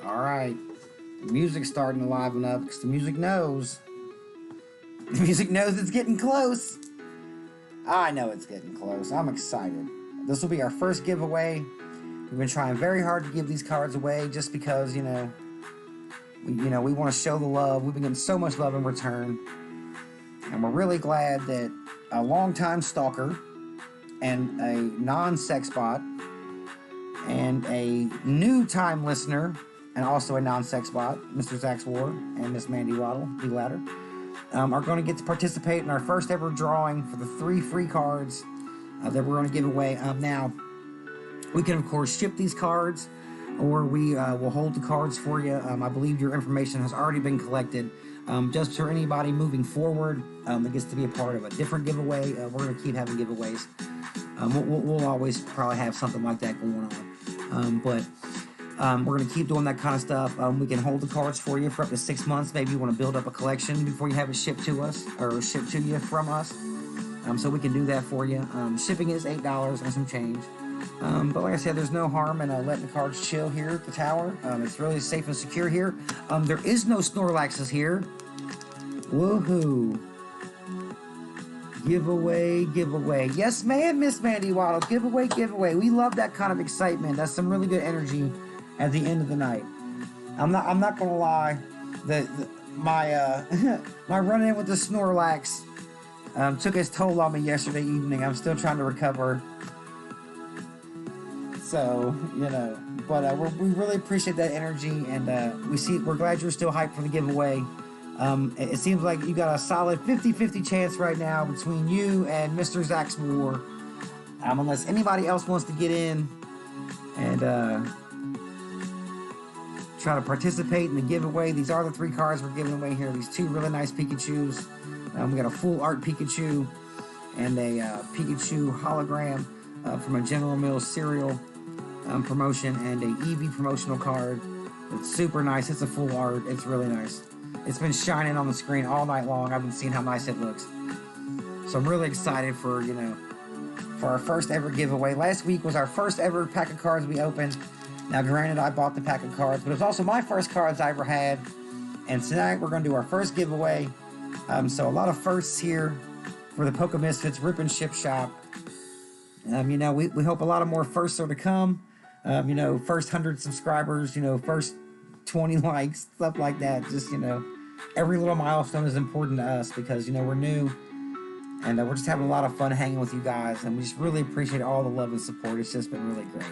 All right. The music's starting to liven up because the music knows. The music knows it's getting close. I know it's getting close. I'm excited. This will be our first giveaway. We've been trying very hard to give these cards away just because, we want to show the love. We've been getting so much love in return. And we're really glad that a longtime stalker and a non-sex bot and a new time listener and also a non-sex bot, Mr. Zach's War and Miss Mandy Waddle, the latter, are going to get to participate in our first ever drawing for the 3 free cards that we're going to give away. Now, we can, of course, ship these cards, or we will hold the cards for you. I believe your information has already been collected. Just for anybody moving forward that gets to be a part of a different giveaway, we're going to keep having giveaways. We'll always probably have something like that going on. But we're going to keep doing that kind of stuff. We can hold the cards for you for up to 6 months. Maybe you want to build up a collection before you have it shipped to us, or shipped to you from us. So we can do that for you. Shipping is $8 and some change. But like I said, there's no harm in letting the cards chill here at the tower. It's really safe and secure here. There is no Snorlaxes here. Woohoo. Giveaway. Yes, ma'am, Miss Mandy Waddle. Giveaway. We love that kind of excitement. That's some really good energy at the end of the night. I'm not gonna lie. My my run-in with the Snorlax took its toll on me yesterday evening. I'm still trying to recover. So, but we really appreciate that energy, and we're glad you're still hyped for the giveaway. It seems like you got a solid 50-50 chance right now between you and Mr. Zach's War. Unless anybody else wants to get in and try to participate in the giveaway. These are the 3 cards we're giving away here. These 2 really nice Pikachus. We got a full art Pikachu and a Pikachu hologram from a General Mills cereal promotion, and a Eevee promotional card. It's super nice. It's a full art. It's really nice. It's been shining on the screen all night long. I've been seeing how nice it looks. So I'm really excited for our first ever giveaway. Last week was our first ever pack of cards we opened. Now, granted, I bought the pack of cards, but it was also my first cards I ever had. And tonight we're going to do our first giveaway. So a lot of firsts here for the Poke Misfits Rip and Ship Shop. We hope a lot of more firsts are to come. First 100 subscribers, first 20 likes, stuff like that. Just, every little milestone is important to us because, we're new. And we're just having a lot of fun hanging with you guys. And we just really appreciate all the love and support. It's just been really great.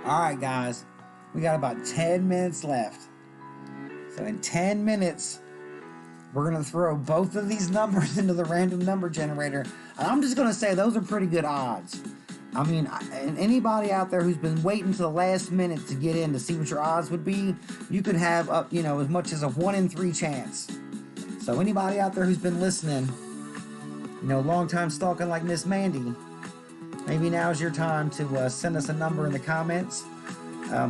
Alright, guys. We got about 10 minutes left. So in 10 minutes, we're going to throw both of these numbers into the random number generator. And I'm just going to say those are pretty good odds. I mean, and anybody out there who's been waiting to the last minute to get in to see what your odds would be, you could have up, as much as a 1 in 3 chance. So anybody out there who's been listening, long time stalking like Miss Mandy, maybe now's your time to send us a number in the comments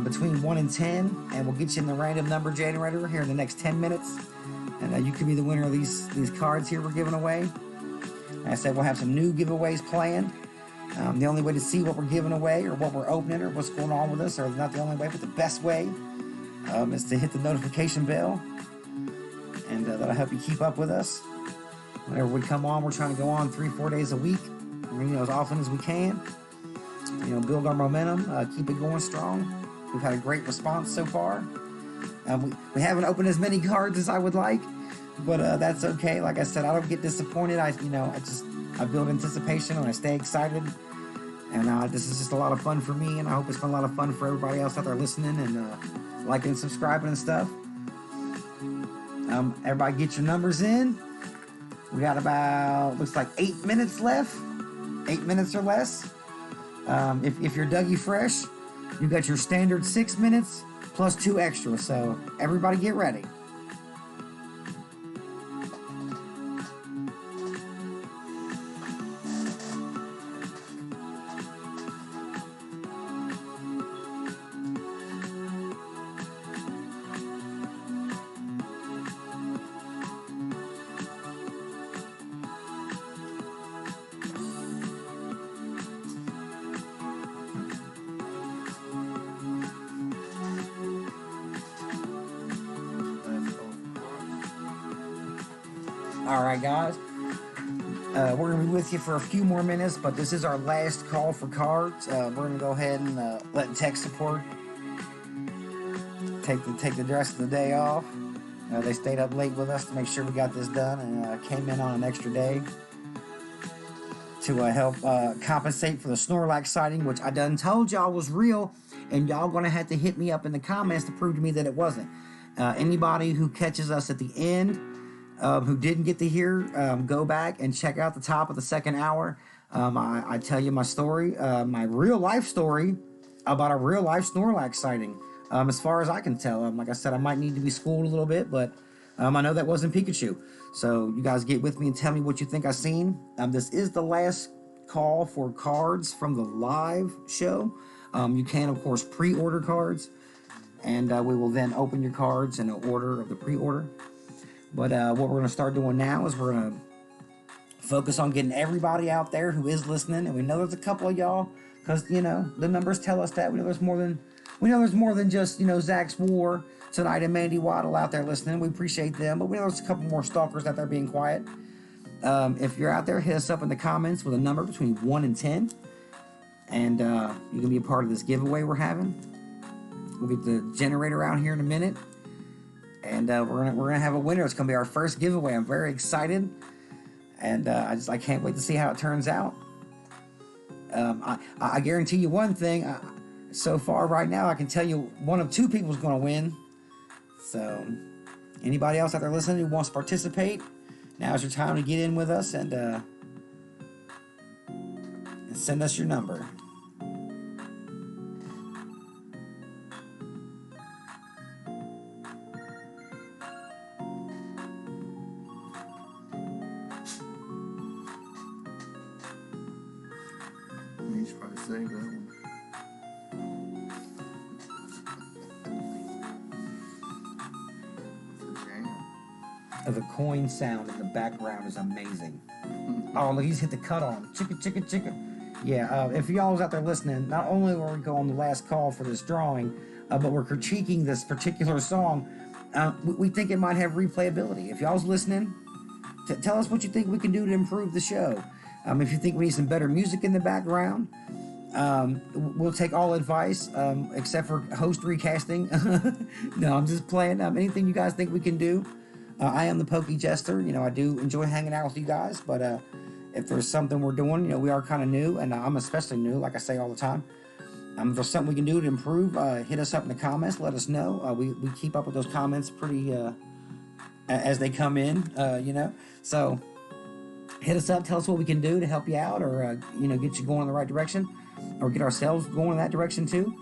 between 1 and 10, and we'll get you in the random number generator here in the next 10 minutes. And you could be the winner of these cards here we're giving away. Like I said, we'll have some new giveaways planned. The only way to see what we're giving away or what we're opening or what's going on with us, or not the only way, but the best way, is to hit the notification bell. And that'll help you keep up with us. Whenever we come on, we're trying to go on 3-4 days a week, as often as we can. Build our momentum, keep it going strong. We've had a great response so far. We haven't opened as many cards as I would like, but that's okay. Like I said, I don't get disappointed. I build anticipation and I stay excited. And this is just a lot of fun for me, and I hope it's been a lot of fun for everybody else out there listening and liking and subscribing and stuff. Everybody get your numbers in. We got about, looks like 8 minutes left. 8 minutes or less. If you're Dougie Fresh, you got your standard 6 minutes plus 2 extra. So everybody get ready. All right, guys. We're going to be with you for a few more minutes, but this is our last call for cards. We're going to go ahead and let tech support take the rest of the day off. They stayed up late with us to make sure we got this done, and came in on an extra day to help compensate for the Snolax sighting, which I done told y'all was real, and y'all going to have to hit me up in the comments to prove to me that it wasn't. Anybody who catches us at the end who didn't get to hear, go back and check out the top of the second hour. I tell you my story, my real life story about a real life Snorlax sighting. As far as I can tell, like I said, I might need to be schooled a little bit, but I know that wasn't Pikachu. So you guys get with me and tell me what you think I seen. This is the last call for cards from the live show. You can, of course, pre-order cards, and we will then open your cards in an order of the pre-order. But what we're going to start doing now is we're going to focus on getting everybody out there who is listening. And we know there's a couple of y'all, because, you know, the numbers tell us that. We know there's more than just, you know, Zach's War tonight and Mandy Waddle out there listening. We appreciate them. But we know there's a couple more stalkers out there being quiet. If you're out there, hit us up in the comments with a number between 1 and 10. And you can be a part of this giveaway we're having. We'll get the generator out here in a minute. And we're gonna have a winner. It's gonna be our first giveaway. I'm very excited, and I can't wait to see how it turns out. I guarantee you one thing. So far, right now, I can tell you one of two people is gonna win. So, anybody else out there listening who wants to participate, now's your time to get in with us and send us your number. You should probably save that one. It's a jam. The coin sound in the background is amazing. Oh, look, he's hit the cut on. Chicka, chicka, chicka. Yeah, if y'all was out there listening, not only are we going the last call for this drawing, but we're critiquing this particular song. We think it might have replayability. If y'all's listening, tell us what you think we can do to improve the show. If you think we need some better music in the background, we'll take all advice, except for host recasting. No, I'm just playing. Anything you guys think we can do. I am the Pokey Jester. You know, I do enjoy hanging out with you guys, but if there's something we're doing, you know, we are kind of new, and I'm especially new, like I say all the time. If there's something we can do to improve, hit us up in the comments. Let us know. We keep up with those comments pretty as they come in, you know. So hit us up. Tell us what we can do to help you out, or you know, get you going in the right direction, or get ourselves going in that direction too.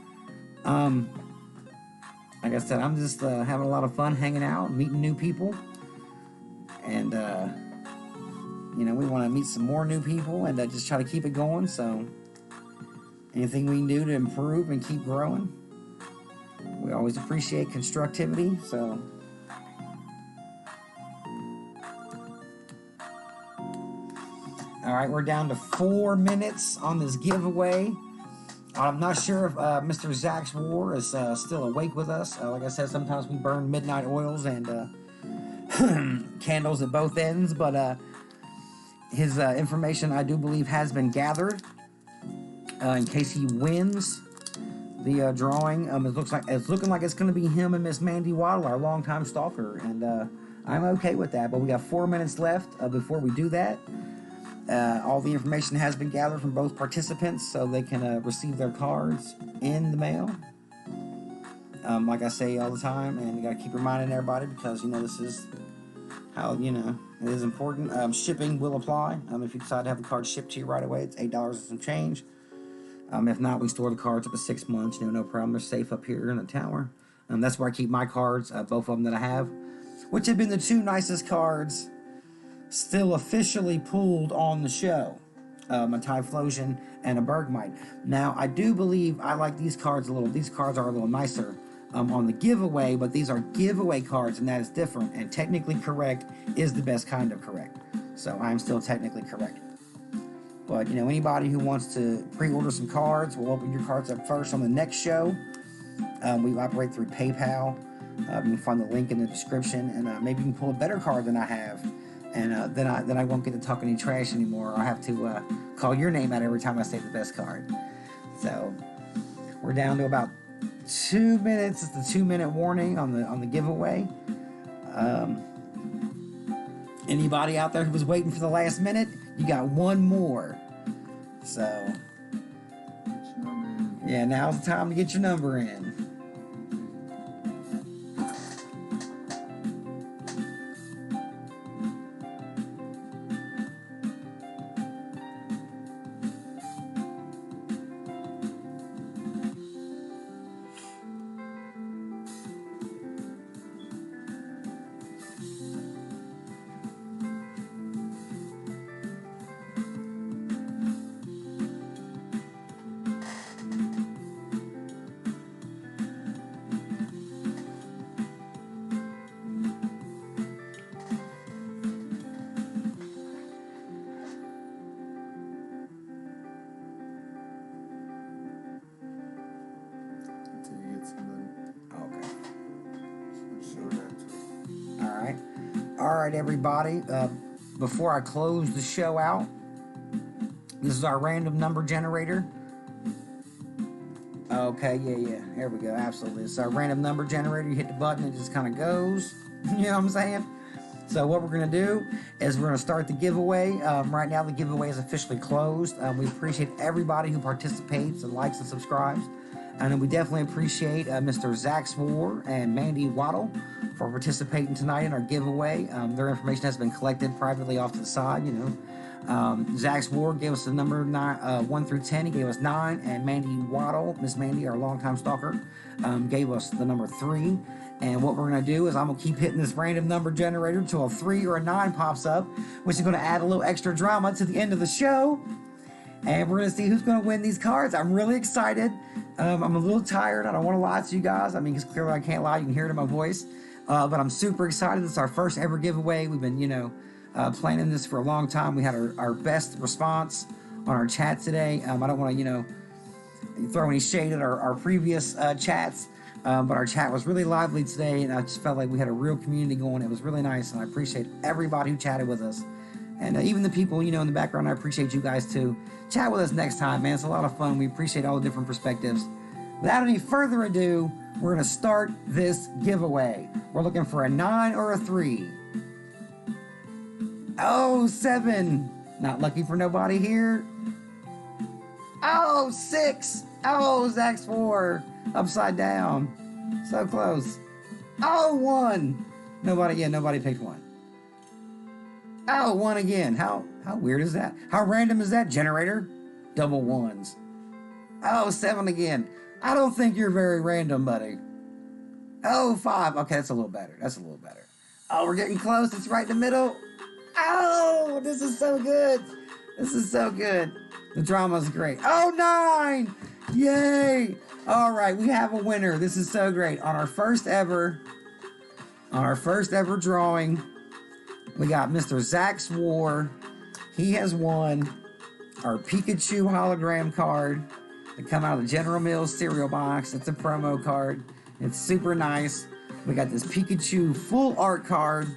Like I said, I'm just having a lot of fun hanging out, meeting new people, and you know, we want to meet some more new people and just try to keep it going. So anything we can do to improve and keep growing, we always appreciate constructivity. So all right, we're down to 4 minutes on this giveaway. I'm not sure if Mr. Zach's War is still awake with us. Like I said, sometimes we burn midnight oils and candles at both ends, but his information, I do believe, has been gathered in case he wins the drawing. It's looking like it's going to be him and Miss Mandy Waddle, our longtime stalker, and I'm okay with that. But we got 4 minutes left before we do that. All the information has been gathered from both participants, so they can receive their cards in the mail. Like I say all the time, and you got to keep reminding everybody, because, you know, this is how, you know, it is important. Shipping will apply. If you decide to have the card shipped to you right away, it's $8 and some change. If not, we store the cards up to 6 months. You know, no problem. They're safe up here in the tower. That's where I keep my cards, both of them that I have, which have been the two nicest cards still officially pulled on the show. A Typhlosion and a Bergmite. Now, I do believe I like these cards a little. These cards are a little nicer on the giveaway, but these are giveaway cards, and that is different. And technically correct is the best kind of correct. So I'm still technically correct. But, you know, anybody who wants to pre-order some cards, we'll open your cards up first on the next show. We operate through PayPal. You can find the link in the description, and maybe you can pull a better card than I have. and then I won't get to talk any trash anymore. I'll have to call your name out every time I say the best card. So we're down to about 2 minutes. It's the 2-minute warning on the giveaway. Anybody out there who was waiting for the last minute, you got one more. So yeah, now's the time to get your number in. All right, everybody. Before I close the show out, this is our random number generator. Okay, yeah. Here we go. Absolutely. It's our random number generator. You hit the button, it just kind of goes. You know what I'm saying? So what we're going to do is we're going to start the giveaway. Right now, the giveaway is officially closed. We appreciate everybody who participates and likes and subscribes. And we definitely appreciate Mr. Zach Swore and Mandy Waddle for participating tonight in our giveaway. Their information has been collected privately off to the side, you know. Zach Swore gave us the number 1 through 10. He gave us 9. And Mandy Waddle, Miss Mandy, our longtime stalker, gave us the number 3. And what we're going to do is I'm going to keep hitting this random number generator until a 3 or a 9 pops up, which is going to add a little extra drama to the end of the show. And we're going to see who's going to win these cards. I'm really excited. I'm a little tired. I don't want to lie to you guys. I mean, because clearly I can't lie. You can hear it in my voice. But I'm super excited. It's our first ever giveaway. We've been, planning this for a long time. We had our best response on our chat today. I don't want to, throw any shade at our previous chats. But our chat was really lively today. And I just felt like we had a real community going. It was really nice. And I appreciate everybody who chatted with us. And even the people, in the background, I appreciate you guys too. Chat with us next time, man. It's a lot of fun. We appreciate all the different perspectives. Without any further ado, we're going to start this giveaway. We're looking for a 9 or a 3. Oh, 7. Not lucky for nobody here. Oh, 6. Oh, Zach's 4. Upside down. So close. Oh, 1. Nobody picked 1. Oh, 1 again. How weird is that? How random is that, generator? Double 1s. Oh, 7 again. I don't think you're very random, buddy. Oh, 5. Okay, that's a little better. Oh, we're getting close. It's right in the middle. Oh, this is so good. The drama's great. Oh, 9. Yay. All right, we have a winner. This is so great. On our first ever drawing, we got Mr. Zach Swore. He has won our Pikachu hologram card that come out of the General Mills cereal box. It's a promo card. It's super nice. We got this Pikachu full art card.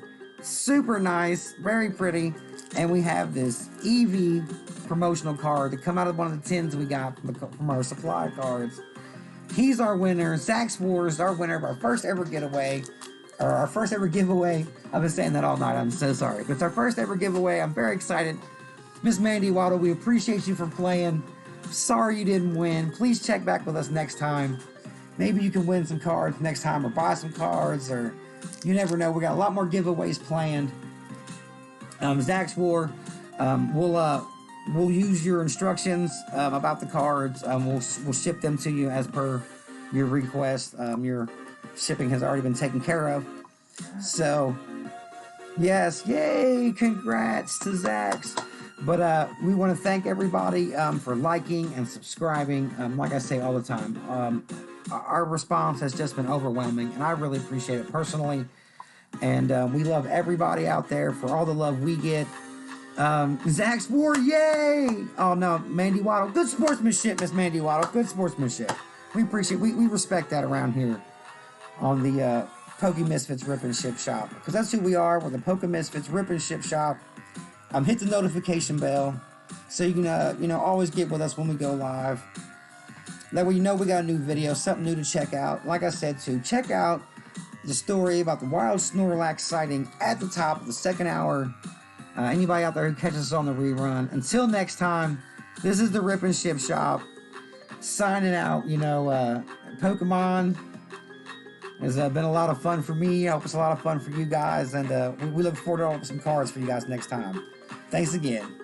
Super nice. Very pretty. And we have this Eevee promotional card that come out of one of the tins we got from our supply cards. He's our winner. Zach Swore is our winner of our first ever giveaway. I've been saying that all night. I'm so sorry. But it's our first ever giveaway. I'm very excited. Miss Mandy Waddle, we appreciate you for playing. Sorry you didn't win. Please check back with us next time. Maybe you can win some cards next time or buy some cards, or you never know. We got a lot more giveaways planned. Zach Swore, we'll use your instructions about the cards. We'll ship them to you as per your request. Your shipping has already been taken care of. So, yes, yay, congrats to Zach's. But we want to thank everybody for liking and subscribing. Like I say all the time, our response has just been overwhelming, and I really appreciate it personally. And we love everybody out there for all the love we get. Zach's War, yay! Oh no, Mandy Waddle, good sportsmanship, Miss Mandy Waddle, good sportsmanship. We appreciate, we respect that around here on the Poke Misfits Rip and Ship Shop, because that's who we are. We're the Poke Misfits Rip and Ship Shop. Hit the notification bell so you can always get with us when we go live. That way you know we got a new video, something new to check out. Like I said too, check out the story about the wild Snolax sighting at the top of the second hour. Anybody out there who catches us on the rerun. Until next time, this is the Rip and Ship Shop signing out. Pokemon has been a lot of fun for me. I hope it's a lot of fun for you guys, and we look forward to opening some cards for you guys next time. Thanks again.